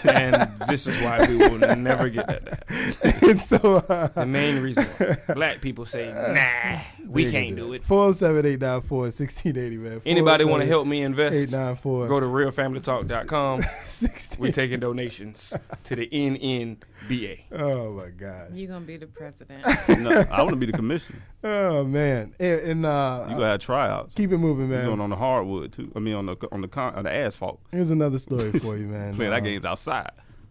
And this is why we will never get that to happen. And so The main reason why black people say, nah, we can't do it. 407-894-1680, man. Anybody want to help me invest? 894. Go to realfamilytalk.com. 16. We're taking donations to the NNBA. Oh my gosh. You're going to be the president. No, I want to be the commissioner. Oh man. And You gonna have tryouts. keep it moving, You're man. going on the hardwood too. I mean on the asphalt. Here's another story for you, man. Playing that game's outside.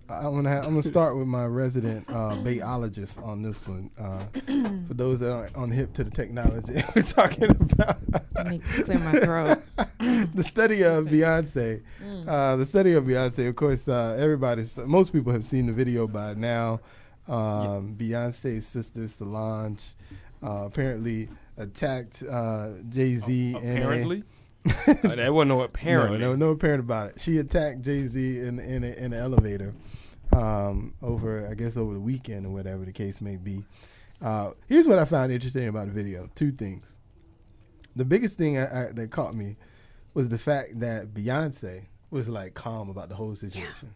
I'm gonna start with my resident bayologist on this one. For those that aren't on hip to the technology, we're talking about Let me clear my throat. the study of Beyonce. The study of Beyonce. Of course, most people have seen the video by now. Beyonce's sister Solange apparently attacked Jay-Z. Apparently? That wasn't no apparently. No apparent about it. She attacked Jay-Z in an elevator over the weekend or whatever the case may be. Here's what I found interesting about the video. Two things. the biggest thing that caught me was the fact that Beyonce was like calm about the whole situation.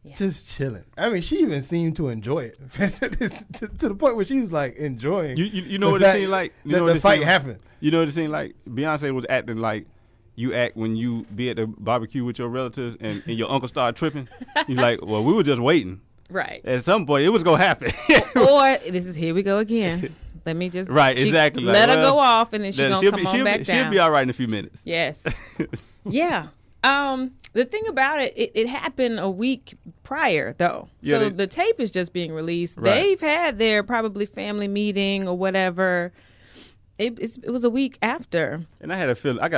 Yeah. Just chilling. I mean, she even seemed to enjoy it to the point where she was like enjoying. You know what it seemed like? You know the fight happened. You know what it seemed like? Beyonce was acting like you act when you be at the barbecue with your relatives and your uncle started tripping. You're like, well, we were just waiting. Right. At some point, it was going to happen. Or this is here we go again. Let me just exactly. Let her go off, and then she's going to come on back down. She'll be all right in a few minutes. Yes. Yeah. The thing about it happened a week prior, though. Yeah, so the tape is just being released. Right. They've had their probably family meeting or whatever. It was a week after. And I got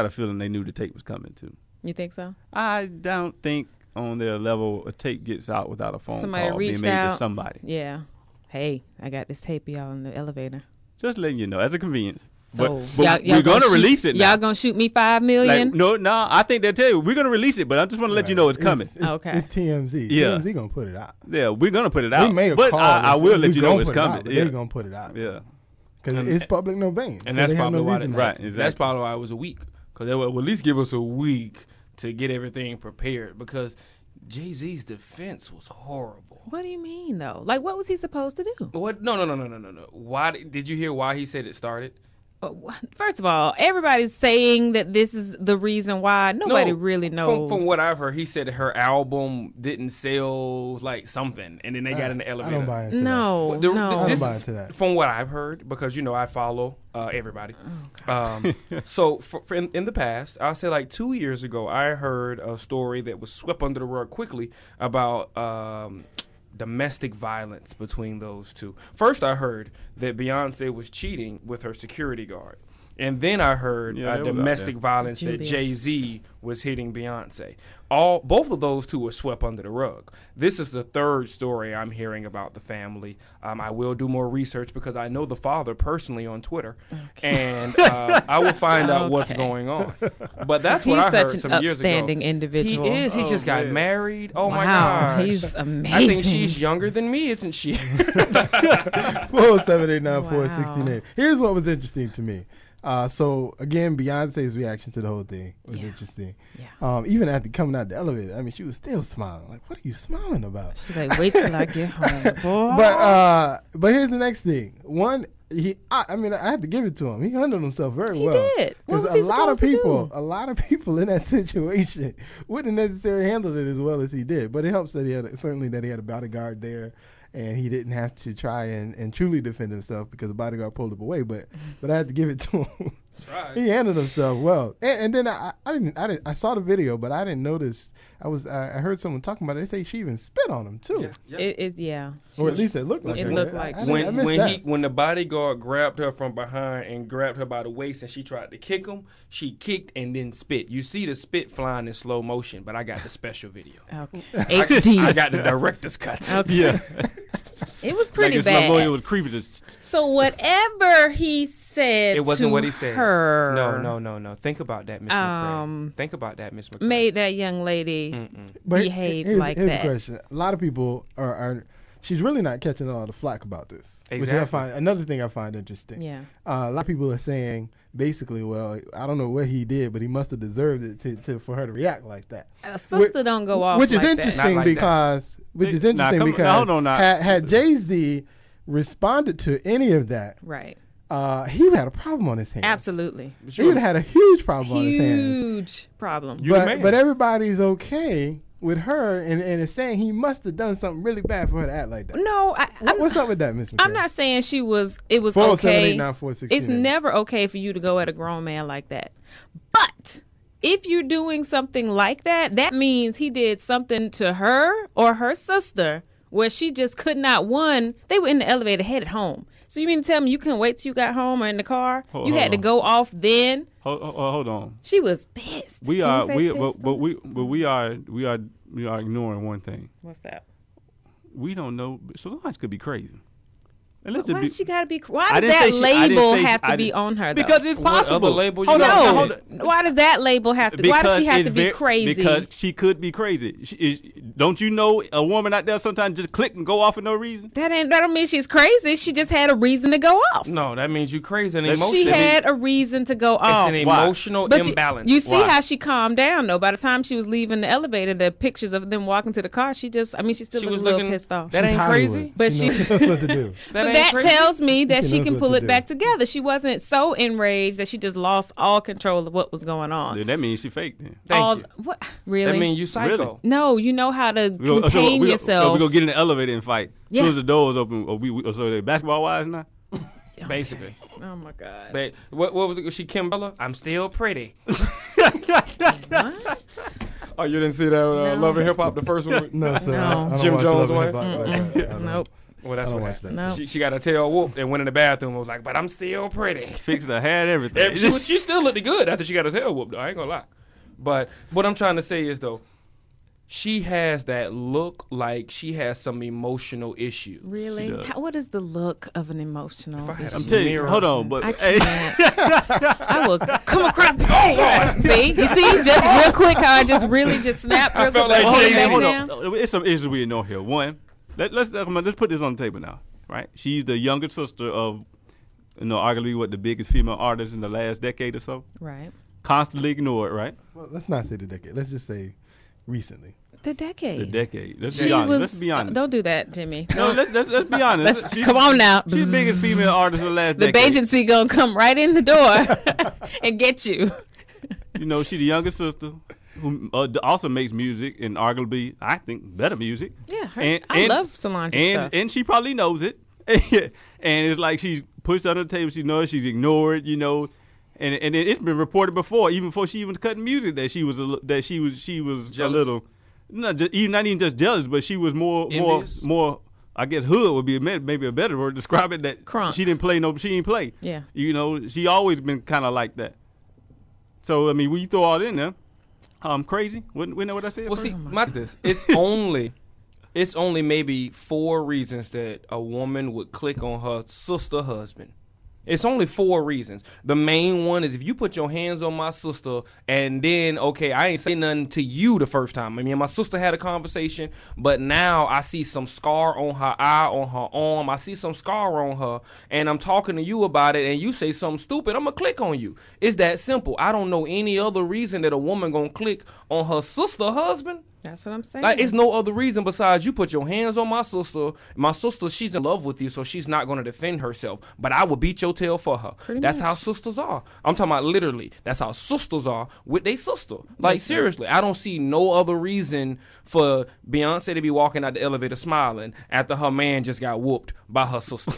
a feeling they knew the tape was coming, too. You think so? I don't think on their level a tape gets out without a phone Somebody call reached being made out to somebody. Yeah. Hey, I got this tape, y'all, in the elevator. Just letting you know, as a convenience. So but we're going to release it now. Y'all going to shoot me $5 million? Like, no, I think they'll tell you. We're going to release it, but I just want to let you know it's coming. Okay. It's TMZ. Yeah. TMZ going to put it out. Yeah, we're going to put it out. They may have but called I will let you know it's coming. They're going to put it out. Yeah. Because it's public domain. And so that's they have probably no why. reason Right. not to. Exactly. That's probably why it was a week. Because they will at least give us a week to get everything prepared. Because Jay-Z's defense was horrible. What do you mean, though? Like, what was he supposed to do? What? No. Why did you hear why he said it started? First of all, everybody's saying that this is the reason why. Nobody really knows. From what I've heard, he said her album didn't sell like something, and then they got in the elevator. I don't buy into no. I don't buy into that. From what I've heard, because I follow everybody. So in the past, I'll say like 2 years ago, I heard a story that was swept under the rug quickly about domestic violence between those two. First, I heard that Beyonce was cheating with her security guard. And then I heard domestic violence that Jay-Z was hitting Beyonce. Both of those two were swept under the rug. This is the third story I'm hearing about the family. I will do more research because I know the father personally on Twitter, and I will find out what's going on. But that's what I heard some years ago. He's such an upstanding individual. He is. He just got married. Oh my wow, gosh, he's amazing. I think she's younger than me, isn't she? 478941680. Here's what was interesting to me. So again, Beyonce's reaction to the whole thing was interesting. Yeah. Even after coming out the elevator, I mean, she was still smiling. Like, what are you smiling about? She's like, wait till I get home, boy. But here's the next thing. One, I had to give it to him. He handled himself very well. He did. What was he supposed to do? A lot of people in that situation wouldn't necessarily handle it as well as he did. But it helps that he had a bodyguard there. And he didn't have to try and truly defend himself because the bodyguard pulled him away. But I had to give it to him. Right. He handled himself well. And then I saw the video, but I didn't notice. I heard someone talking about it. They say she even spit on him too. Yeah. It is, yeah. Or at least it looked like it. Looked like when the bodyguard grabbed her from behind and grabbed her by the waist and she tried to kick him, she kicked and then spit. You see the spit flying in slow motion, but I got the special video. Okay. HD. I got the director's cut. Okay. Yeah. It was pretty like bad. It was creepy. So whatever he said, it wasn't to what he said. Her, no. Think about that, Miss McCray. Think about that, Miss McCray. Made that young lady behave like here's that. The question. A lot of people are. She's really not catching a lot of flack about this. Exactly. Which I find another thing I find interesting. Yeah. A lot of people are saying basically, well, I don't know what he did, but he must have deserved it for her to react like that. A sister don't go off which like is interesting that. because hold on now. Had Jay-Z responded to any of that, right? He would have had a problem on his hands. Absolutely. He would have had a huge problem on his hands. Huge problem. But everybody's okay with her and is saying he must have done something really bad for her to act like that. No, what's up with that, Miss McCray? I'm not saying it was okay. 478941680. It's never okay for you to go at a grown man like that. But if you're doing something like that, that means he did something to her or her sister where she just could not. They were in the elevator headed home. So you mean to tell me you couldn't wait till you got home or in the car? You had to go off then? Hold on. She was pissed. We are ignoring one thing. What's that? We don't know. Solange could be crazy. Why she gotta be? Why I does didn't that say she- I didn't label say she- have I to be didn't- on her? Though? Because it's What other possible. label you Hold on, got? hold on. Why does that label have to? Why does she have to be crazy? Because she could be crazy. Don't you know a woman out there sometimes just click and go off for no reason? That don't mean she's crazy. She just had a reason to go off. No, that means you crazy and She emotional. She had a reason to go off. It's an Why? emotional But imbalance. you see Why? how she calmed down though. By the time she was leaving the elevator, the pictures of them walking to the car, she still She looked was a little looking- pissed off. That ain't Hollywood. crazy. But She knows what to do. But ain't that crazy. tells me that She she knows can what pull to it do. back together. She wasn't so enraged that she just lost all control of what was going on. Then that means she faked. Then. Thank you. What? Really? That means you psycho. Really? No, you know how to We go- contain we yourself. We're going to get in the elevator and fight. As soon Yeah. as the doors open, so they basketball wise now? Basically. Oh my god. But what was it? Was she Kim Bella? I'm still pretty. Oh, you didn't see that No. Love and Hip Hop, the first one? No, sir. No. I don't Jim watch Jones' Love and wife? Hip Hop like that. I don't- Nope. Well, that's I don't what watch happened. that. No. She got her tail whooped and went in the bathroom and was like, but I'm still pretty. Fixed her hair and everything. Yeah, she still looked good after she got her tail whooped, though. I ain't gonna lie. But what I'm trying to say is, though, she has that look like she has some emotional issue. Really? does. What is the look of an emotional? I had issue? a I'm telling you, mirror. hold on, but I hey, can't. I will come across the. Oh Lord! See, you see, just real quick, how I just really just snapped real quick. felt like hold it Jay-Z. back hold down. on. It's some issues we know here. One, let's put this on the table now, right? She's the younger sister of, arguably what the biggest female artist in the last decade or so. Right. Constantly ignored, right? Well, let's not say the decade. Let's just say recently. The decade. The decade. Let's She be honest. was. Let's be honest. Don't do that, Jimmy. No, let's be honest. Let's, come on now. She's the biggest female artist in the last The decade. agency gonna come right in the door and get you. She's the younger sister who also makes music and arguably, I think, better music. Yeah, I love Solange stuff. And she probably knows it. And it's like she's pushed under the table. She knows she's ignored. And it's been reported before, even before she even cutting music, that she was Jealous? a little, not even just jealous, but she was Envious? more. I guess hood would be maybe a better word to describe it. That Crunk. she didn't play. Yeah. She always been kind of like that. So I mean, when you throw all in there, crazy. We know what I said. Well, first? see, this. It's only maybe 4 reasons that a woman would click on her sister husband. It's only 4 reasons. The main one is if you put your hands on my sister and then, okay, I ain't say nothing to you the first time. I mean, my sister had a conversation, but now I see some scar on her eye, on her arm. I see some scar on her, and I'm talking to you about it, and you say something stupid, I'm going to click on you. It's that simple. I don't know any other reason that a woman going to click on her sister husband. That's what I'm saying. Like, it's no other reason besides you put your hands on my sister. My sister, she's in love with you, so she's not going to defend herself. But I will beat your tail for her. That's how sisters are. I'm talking about literally. That's how sisters are with their sister. Like, seriously, I don't see no other reason for Beyonce to be walking out the elevator smiling after her man just got whooped by her sister.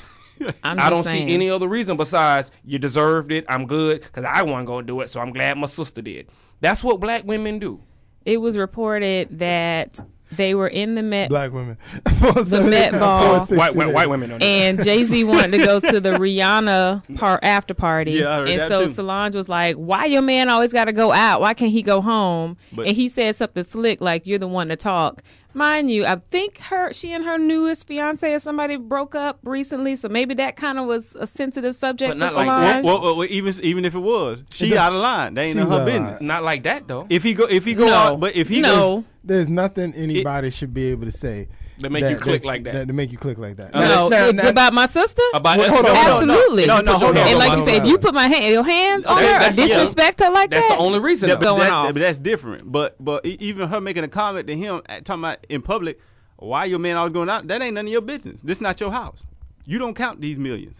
I don't see any other reason besides you deserved it. I'm good because I wasn't going to do it, so I'm glad my sister did. That's what black women do. It was reported that they were in the Met. Black women. The Met Ball. White women don't do And Jay-Z wanted to go to the Rihanna after party. Yeah, I heard and that so too. Solange was like, why your man always got to go out? Why can't he go home? But- and he said something slick like, you're the one to talk. Mind you, I think she and her newest fiance or somebody broke up recently, so maybe that kind of was a sensitive subject But for not like- Solange. Well, even if it was, she out of line. That ain't She's in her out of line. business. Not like that, though. If he go No. out, but if he No. goes, There's nothing anybody should be able to say That make you click like that. To make you click like that. No, about my sister? About Wait, hold on, hold on. Absolutely. No, hold on. And like hold you on, said, if hold you on. put your hands on her or That's the- disrespect her like That's that, the only reason. Yeah, though. but, Going that- off. but that's different. But even her making a comment to him, talking about in public, why your man always going out? That ain't none of your business. This not your house. You don't count these millions.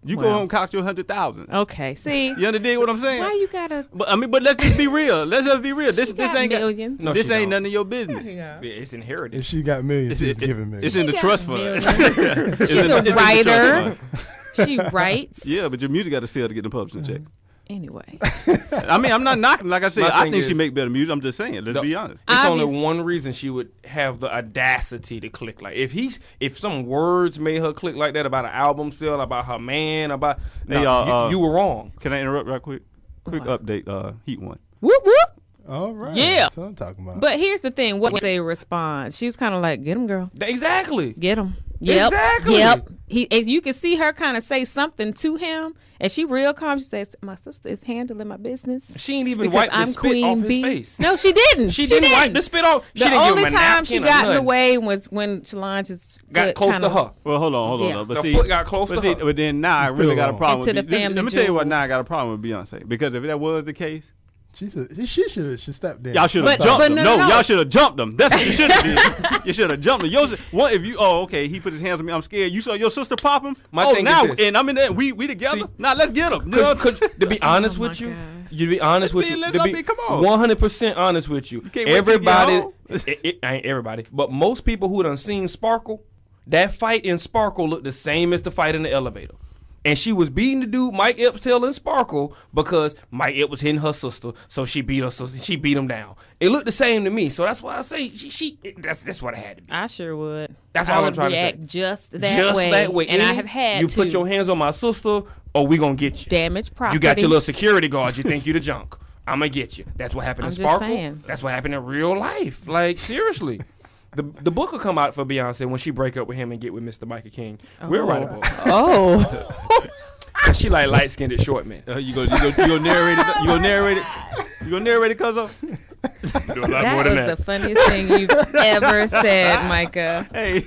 You go Well. home and count your 100,000. okay. See, You understand what I'm saying? why you gotta? But let's just be real. Let's just be real. This She got ain't millions. No, this she ain't don't. none of your business. Yeah, it's If inherited. she got millions, she's giving millions. It's in the She trust got fund. millions. It's She's in the- a it's in the trust writer. fund. She writes. Yeah, but your music got to sell to get the publishing check. Anyway, I mean, I'm not knocking. Like I said, My I thing think she is- make better music. I'm just saying. Let's be honest. It's Obvious- only one reason she would have the audacity to click like if some words made her click like that about an album sale, about her man, about Hey, you were wrong. Can I interrupt right quick? Quick update. Heat one. whoop whoop. All right. Yeah. That's what I'm talking about. But here's the thing: what was a response? She was kind of like, "Get him, girl. Exactly. Get him. Yep. Exactly. Yep. and you can see her kind of say something to him, and she real calm. She says, "My sister is handling my business." She ain't even because wiped the I'm spit Queen off his Bee. face. No, she didn't. She didn't wipe the spit off. She The didn't give only him a time she napkin or got in the nothing. way was when Solange Got close to her. Well, hold on. Yeah. But The see, foot got close but to see, her. but then now I She's really still got a wrong. problem Into with the family Let me tell you what. jewels. Now I got a problem with Beyonce because if that was the case, She should have stepped in. y'all should have But- jumped but him. no. Y'all should have jumped him. That's what you should have did. You should have jumped him. If you, okay, he put his hands on me. I'm scared. You saw your sister pop him. My thing is now this. and I'm in there. We together. See, now let's get him. You know? To be honest with you, to be honest with you, Let's to be- be come on. 100% honest with you, can't wait till you get everybody, home. it ain't everybody, but most people who done seen Sparkle, that fight in Sparkle looked the same as the fight in the elevator. And she was beating the dude Mike Epps' tail in Sparkle because Mike Epps was hitting her sister, so she beat her sister. She beat him down. It looked the same to me, so that's why I say that's what it had to be. I sure would. That's I all I'm would trying to say. react just that Just way. that way. And I Any- have had you to put your hands on my sister, or we gonna get you. damage property. You got your little security guard. You think you the junk. I'm gonna get you. That's what happened I'm in just Sparkle. saying. That's what happened in real life. Like seriously, the book will come out for Beyonce when she break up with him and get with Mr. Michael King. We'll write a book. Oh. She like light skinned short men. You go narrate it. You go narrate it. You go narrate it, cuz of. Do a lot That more than is that. the funniest thing you've ever said, Micah. Hey,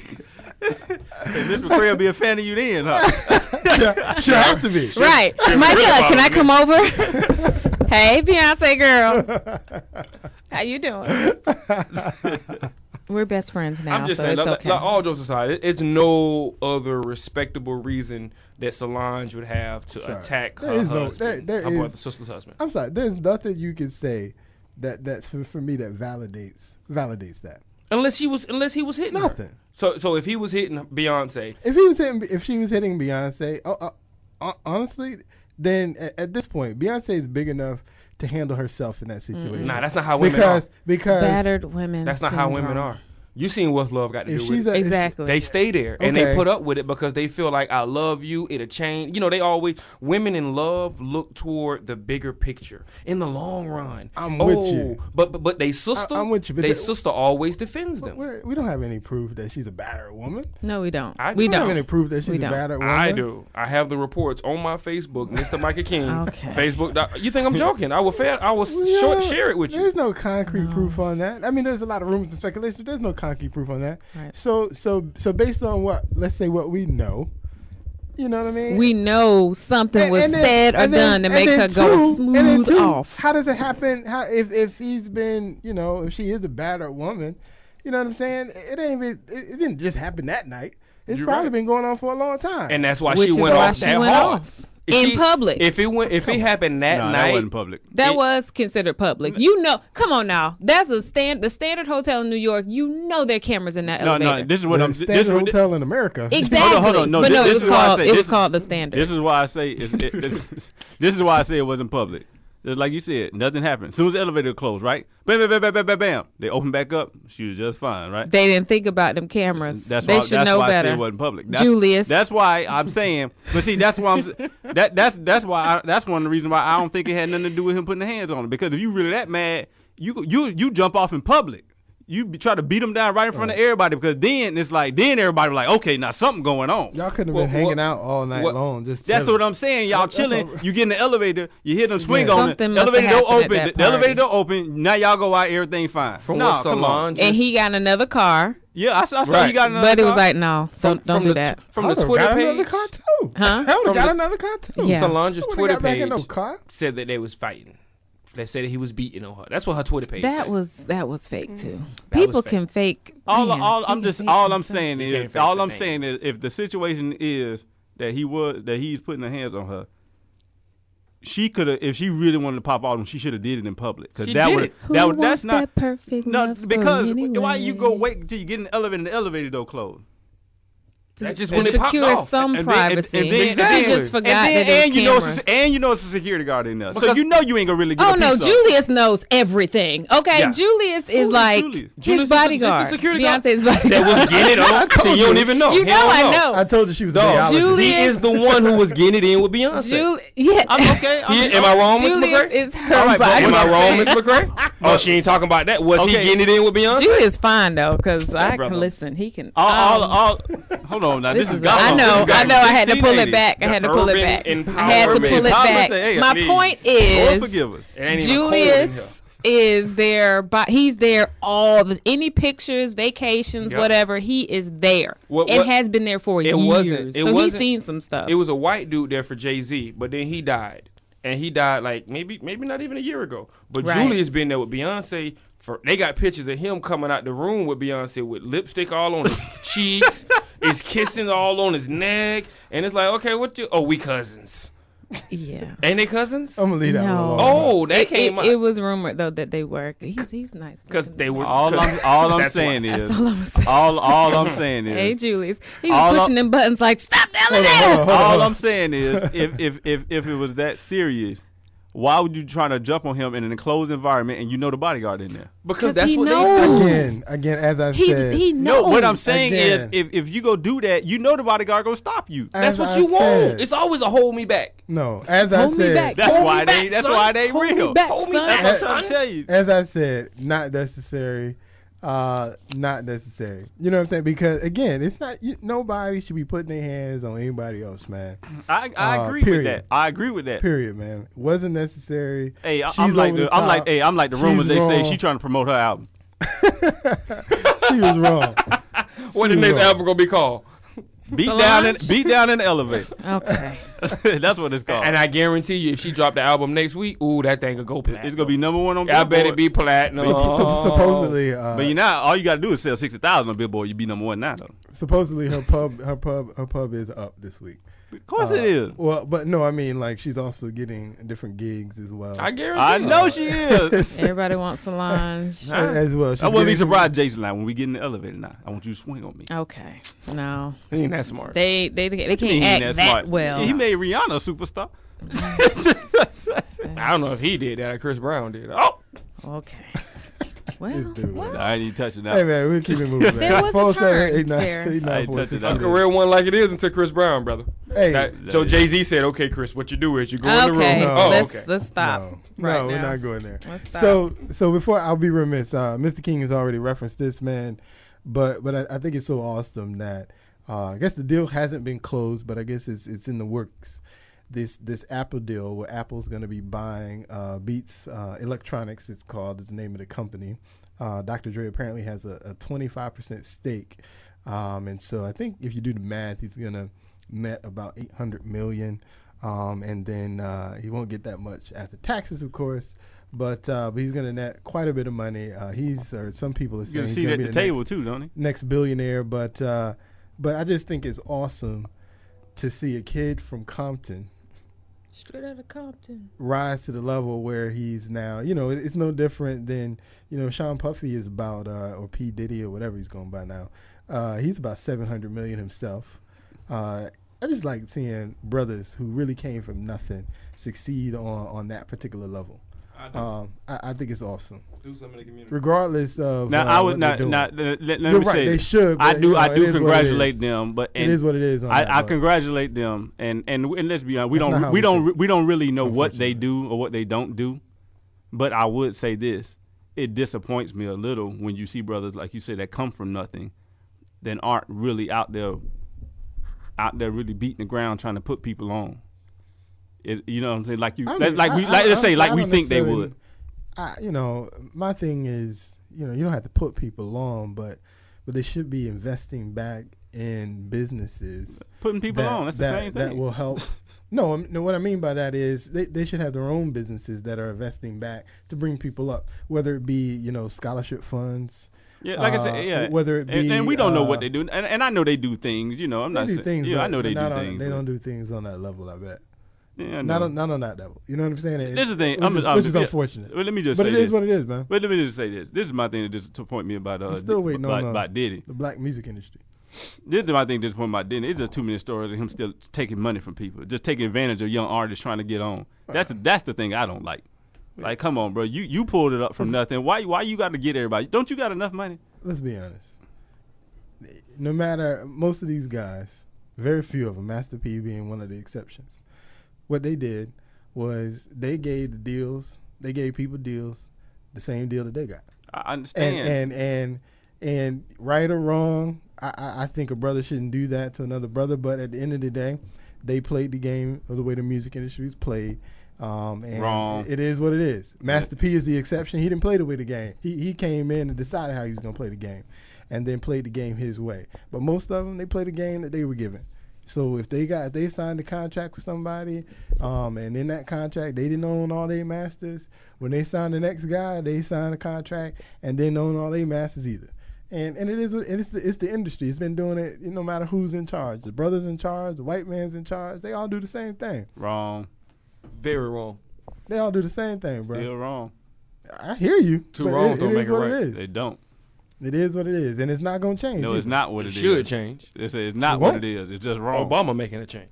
Miss McCray will be a fan of you then, huh? She'll have to be. Right. Micah, can I come over? Hey, Beyonce girl. How you doing? We're best friends now, I'm just so saying, it's like, okay. like, all jokes aside, it's no other respectable reason that Solange would have to Sorry. attack There her is no- husband, there her is- brother, sister's husband. I'm sorry. There's nothing you can say that's for me that validates that. Unless he was hitting her. Nothing. So if he was hitting Beyonce, If she was hitting Beyonce, honestly, then at this point, Beyonce is big enough to handle herself in that situation. nah, that's not how women are. because Battered women. That's not how women are. You seen what love got to if do she's with it. Exactly. They stay there and they Okay. put up with it because they feel like I love you. It'll change. You know, they always women in love look toward the bigger picture in the long run. I'm with you. But they sister, I'm with you, but they the- sister always defends them. we don't have any proof that she's a battered woman. No, we don't. I We We don't have don't. any proof that she's We a don't. battered woman. I do. I have the reports on my Facebook, Mr. Michael King. Okay. Facebook. You think I'm joking? I will Yeah, share it with you. There's no concrete proof on that. I mean, there's a lot of rumors and speculation. There's no concrete proof on that. Right. So based on let's say what we know, you know what I mean? We know something was And then- said or and then- done to and make then her go two- and then smooth two, off. How does it happen? How if he's been, if she is a battered woman, you know what I'm saying? It didn't just happen that night. It's You're probably right. been going on for a long time. And that's why Which she is went why off she that went hard. off. In public. If it happened that Nah, night, that wasn't public. That It- was considered public. You know, come on now. That's the Standard Hotel in New York. You know there are cameras in that No, elevator. this is what the I'm. standard This is what- hotel in America. Exactly. Hold on, no, but no, this it was is why I called say it was this- called the Standard. This is why I say this is why I say it wasn't public. Just like you said, nothing happened. As soon as the elevator closed, right? Bam, bam, bam, bam, bam, bam, bam. They opened back up. She was just fine, right? They didn't think about them cameras. That's they why, should that's know why I better. said it wasn't public. Julius. That's why I'm saying. But see, that's why I'm. That's why. That's one of the reasons why I don't think it had nothing to do with him putting the hands on her. Because if you really that mad, you jump off in public. You try to beat them down right in front of everybody because then it's like everybody like, okay, now something going on. Y'all could have Well, been hanging what- out all night what- long. Just That's chilling. what I'm saying. Y'all That's chilling. all- You get in the elevator. You hear them swing on it. Something The must have elevator door happened at open. that The elevator party. door open. Now y'all go out. Everything fine. from Nah, what come on. Solange, And he got another car, Yeah, I saw Right. he got another but it was car. like, no, don't do that. From the I would've Twitter got page. another car too. Huh? I would've From got the- another car too. Yeah. Solange's I would've Twitter got back page in no car. said that they was fighting. They said that he was beating on her. That's what her Twitter page That said. was fake too. That was People fake. can fake. All man, I'm they can just fake all some I'm stuff. saying You can't is fake all the I'm name. saying is if the situation is that he's putting her hands on her, she could have if she really wanted to pop out him, she should have did it in public because She that did would it. Who that wants would that's not that perfect no love story because anyway? why you go wait until you get in the elevator and the elevator door closed. That's just to when it popped secure off. some And then- privacy. and then- She just forgot that there was cameras. and you know it's a security guard in there, so Because- you know you ain't gonna really get. Oh a no, piece of it. Julius knows everything. Okay, Yeah. Julius is is like Julius? Julius his is the bodyguard. security guard? Beyonce's bodyguard. That was getting it on. So you don't even know. You He know don't I know. I told you she was a Dog, biologist. Julie- he is the one who was getting it in with Beyonce. Yeah. I'm okay. Am I wrong, Ms. Julius McCray? is her All right, but Am I bodyguard. wrong, Ms. McCray? Oh, she ain't talking about that. Was he Okay. getting it in with Beyonce? Julius fine though, because I brother. can listen. He can. All hold on now. This is I know. I had to pull it 1680. back. I had to pull it back. Urban I had to pull it empowerment. back. Hey, My please. point Lord is, forgive us. It ain't even cold in here. Julius is there, but he's there any pictures, vacations, Yep. whatever. He is there What- and has been there for years. It so he's wasn't- seen some stuff. It was a white dude there for Jay-Z, but then he died. And he died like maybe not even a year ago. But Right. Julius been there with Beyonce. They got pictures of him coming out the room with Beyonce with lipstick all on his cheeks, his kissing all on his neck, and it's like, okay, we cousins. Yeah. Ain't they cousins? I'm gonna leave that one No. alone. Oh, they came out It was rumored though that they were. He's nice. because they were. All I'm That's saying why. is, That's all I'm saying. all I'm saying Hey is, Julius, he All was I- pushing them buttons like stop the elevator. all I'm saying is, if it was that serious, why would you try to jump on him in an enclosed environment and you know the bodyguard in there? because 'Cause that's he what knows. they Again, as I He said, he No, knows. what I'm saying Again. is, if you go do that, you know the bodyguard gonna stop you. That's as what I you want. said- It's always a hold me back. No, as I Hold me said, back. That's Hold why me they. back, That's son. why they Hold me real. back, Hold me son. back, That's son. what I'm telling you. as I said, not necessary. Not necessary. You know what I'm saying? Because again, it's not. Nobody should be putting their hands on anybody else, man. I agree with period. that. I agree with that. Period, man. Wasn't necessary. Hey, She's I'm like over the I'm like top. hey, I'm like the She's rumors they say wrong. she trying to promote her album. She was wrong. What the She next wrong. album gonna be called? Beat Solange? down in the elevator. Okay. That's what it's called. And I guarantee you, if she dropped the album next week, ooh, that thing could go platinum. It's gonna be number one on I Billboard. bet it be platinum. Supposedly, But you know, all you gotta do is sell 60,000 on Billboard. You be number one now, though. supposedly her pub is up this week. Of course it is. Well, but no, I mean like she's also getting different gigs as well. I guarantee. I know she is. Everybody wants Solange. As well. She's I wouldn't be getting- surprised, Jason. Like when we get in the elevator now, I want you to swing on me. Okay. No. He ain't that smart. They What you can't mean he ain't act that smart? well. He made Rihanna a superstar. I don't know if he did that or Chris Brown did. Oh, Okay. Well, This dude, well, man. I ain't even touching that. Hey man, we'll keep it moving. There was a turn there. I ain't touching that. a career one like it is until Chris Brown, brother. Hey, So Jay-Z said, "Okay, Chris, what you do is you go in the okay. room." No. Oh, let's okay. let's stop. No, right we're now. not going there. Let's stop. So before I'll be remiss, Mr. King has already referenced this, man. But I think it's so awesome that I guess the deal hasn't been closed, but I guess it's in the works. This Apple deal where Apple's going to be buying Beats Electronics, it's called, is the name of the company. Dr. Dre apparently has a 25% stake, and so I think if you do the math, he's going to net about $800 million, and then he won't get that much after taxes, of course. But he's going to net quite a bit of money. Some people are You saying got a he's seat going at to the be table next, too, don't he? next billionaire. But I just think it's awesome to see a kid from Compton Straight out of Compton. rise to the level where he's now. You know, it's no different than, you know, Sean Puffy is about, or P. Diddy or whatever he's going by now. He's about 700 million himself. I just like seeing brothers who really came from nothing succeed on that particular level. I think it's awesome, Do something in the community. regardless of Now I what would they're not. doing. Let You're me right, say they this. should. I but, do. you know, I it do is what it congratulate is. them, but It is what it is. On I that, but congratulate them, and let's be honest, That's not how we we don't think. we don't really know what they Unfortunately. do or what they don't do, but I would say this: it disappoints me a little when you see brothers like you said that come from nothing, then aren't really out there really beating the ground trying to put people on. You know what I'm saying? Like you, I mean, let's say I we don't think they necessarily- would. You know, my thing is, you know, you don't have to put people on, but they should be investing back in businesses Putting people on, that's the same thing. that will help. No, what I mean by that is they should have their own businesses that are investing back to bring people up, whether it be, you know, scholarship funds. Yeah, like I said, yeah. Whether it be, and we don't know what they do, and I know they do things. You know, I'm they not do saying. things. Yeah, I but- know but they do not on- things. They but- don't do things on that level. I bet. Yeah, I Not know. on that level. You know what I'm saying? This is the thing. Which is yeah. unfortunate. Well, let me just But say it this. is what it is, man. But let me just say this. This is my thing that disappointed me about I'm still waiting on about Diddy. the black music industry. This is my thing that disappointed me about Diddy. It's just too many stories of him still taking money from people, just taking advantage of young artists trying to get on. That's the thing I don't like. Like, come on, bro. You pulled it up from nothing. Why you got to get everybody? Don't you got enough money? Let's be honest. No matter, most of these guys, very few of them, Master P being one of the exceptions, what they did was they gave people deals, the same deal that they got. I understand. And right or wrong, I think a brother shouldn't do that to another brother. But at the end of the day, they played the game of the way the music industry is played. And Wrong. It is what it is. Master P is the exception. He didn't play the way the game. He came in and decided how he was going to play the game, and then played the game his way. But most of them, they play the game that they were given. So if they signed a contract with somebody, and in that contract they didn't own all their masters. When they signed the next guy, they signed a contract and didn't own all their masters either. And it's the industry. It's been doing it. No matter who's in charge, the brother's in charge, the white man's in charge. They all do the same thing. Wrong. Very wrong. They all do the same thing, bro. Still wrong. I hear you. Two wrongs don't make it right. It is. They don't. It is what it is, and it's not going to change. No, it's not what it is. It should change. It's not what it is. It's just wrong. Obama making a change.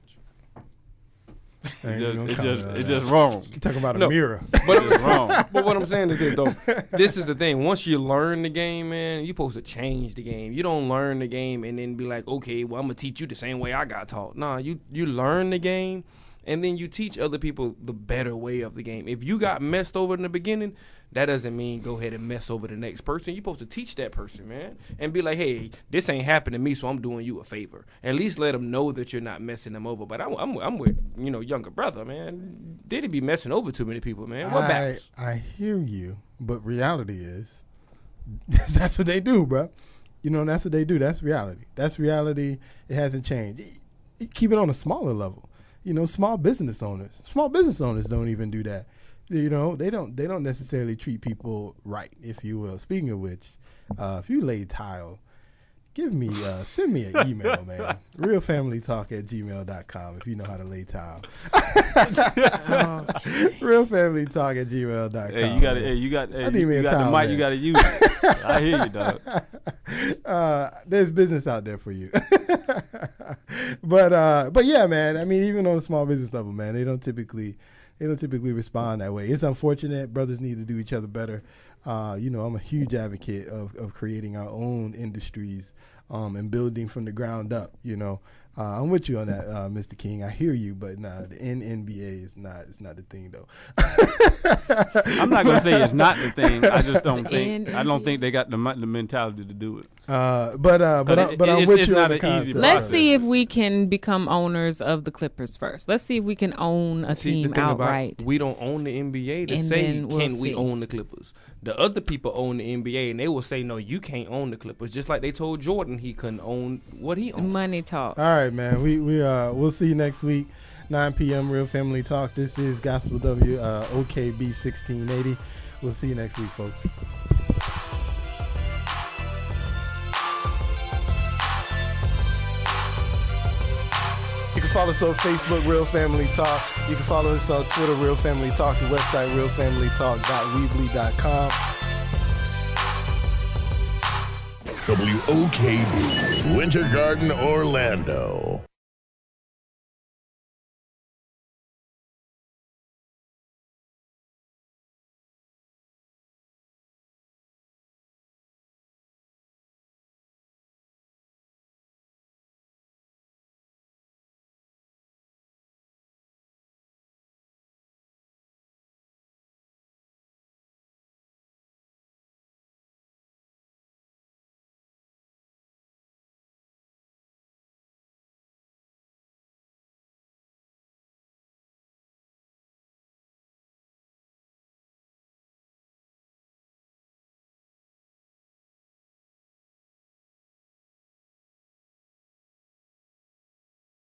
It's just wrong. You're talking about a mirror. But It's wrong. But what I'm saying is this, though. This is the thing. Once you learn the game, man, you're supposed to change the game. You don't learn the game and then be like, okay, well, I'm going to teach you the same way I got taught. Nah, you learn the game, and then you teach other people the better way of the game. If you got messed over in the beginning, that doesn't mean go ahead and mess over the next person. You're supposed to teach that person, man, and be like, hey, this ain't happened to me, so I'm doing you a favor. At least let them know that you're not messing them over. But I'm with, younger brother, man. Did he be messing over too many people, man? What battles? I hear you, but reality is that's what they do, bro. That's what they do. That's reality. That's reality. It hasn't changed. Keep it on a smaller level. Small business owners don't even do that. They don't necessarily treat people right, if you will. Speaking of which, if you lay tile, send me an email, man. RealFamilyTalk@gmail.com if you know how to lay tile. RealFamilyTalk@gmail.com. Hey, you got the mic. man. You got to use it. I hear you, dog. There's business out there for you. But yeah, man. I mean, even on a small business level, man, they don't typically respond that way. It's unfortunate. Brothers need to do each other better. I'm a huge advocate of creating our own industries and building from the ground up. I'm with you on that, Mr. King. I hear you, but nah, the NBA is not. It's not the thing, though. I'm not gonna say it's not the thing. I just don't think. I don't think they got the mentality to do it. But I'm with you on the concept. Let's see if we can become owners of the Clippers first. Let's see if we can own a team outright. We don't own the NBA to say can we own the Clippers. The other people own the NBA, and they will say, no, you can't own the Clippers. Just like they told Jordan he couldn't own what he owned. Money talks. All right, man. We'll see you next week, 9 p.m. Real Family Talk. This is Gospel W, OKB 1680. We'll see you next week, folks. You can follow us on Facebook, Real Family Talk. You can follow us on Twitter, Real Family Talk. The website, realfamilytalk.weebly.com. WOKB, Winter Garden, Orlando.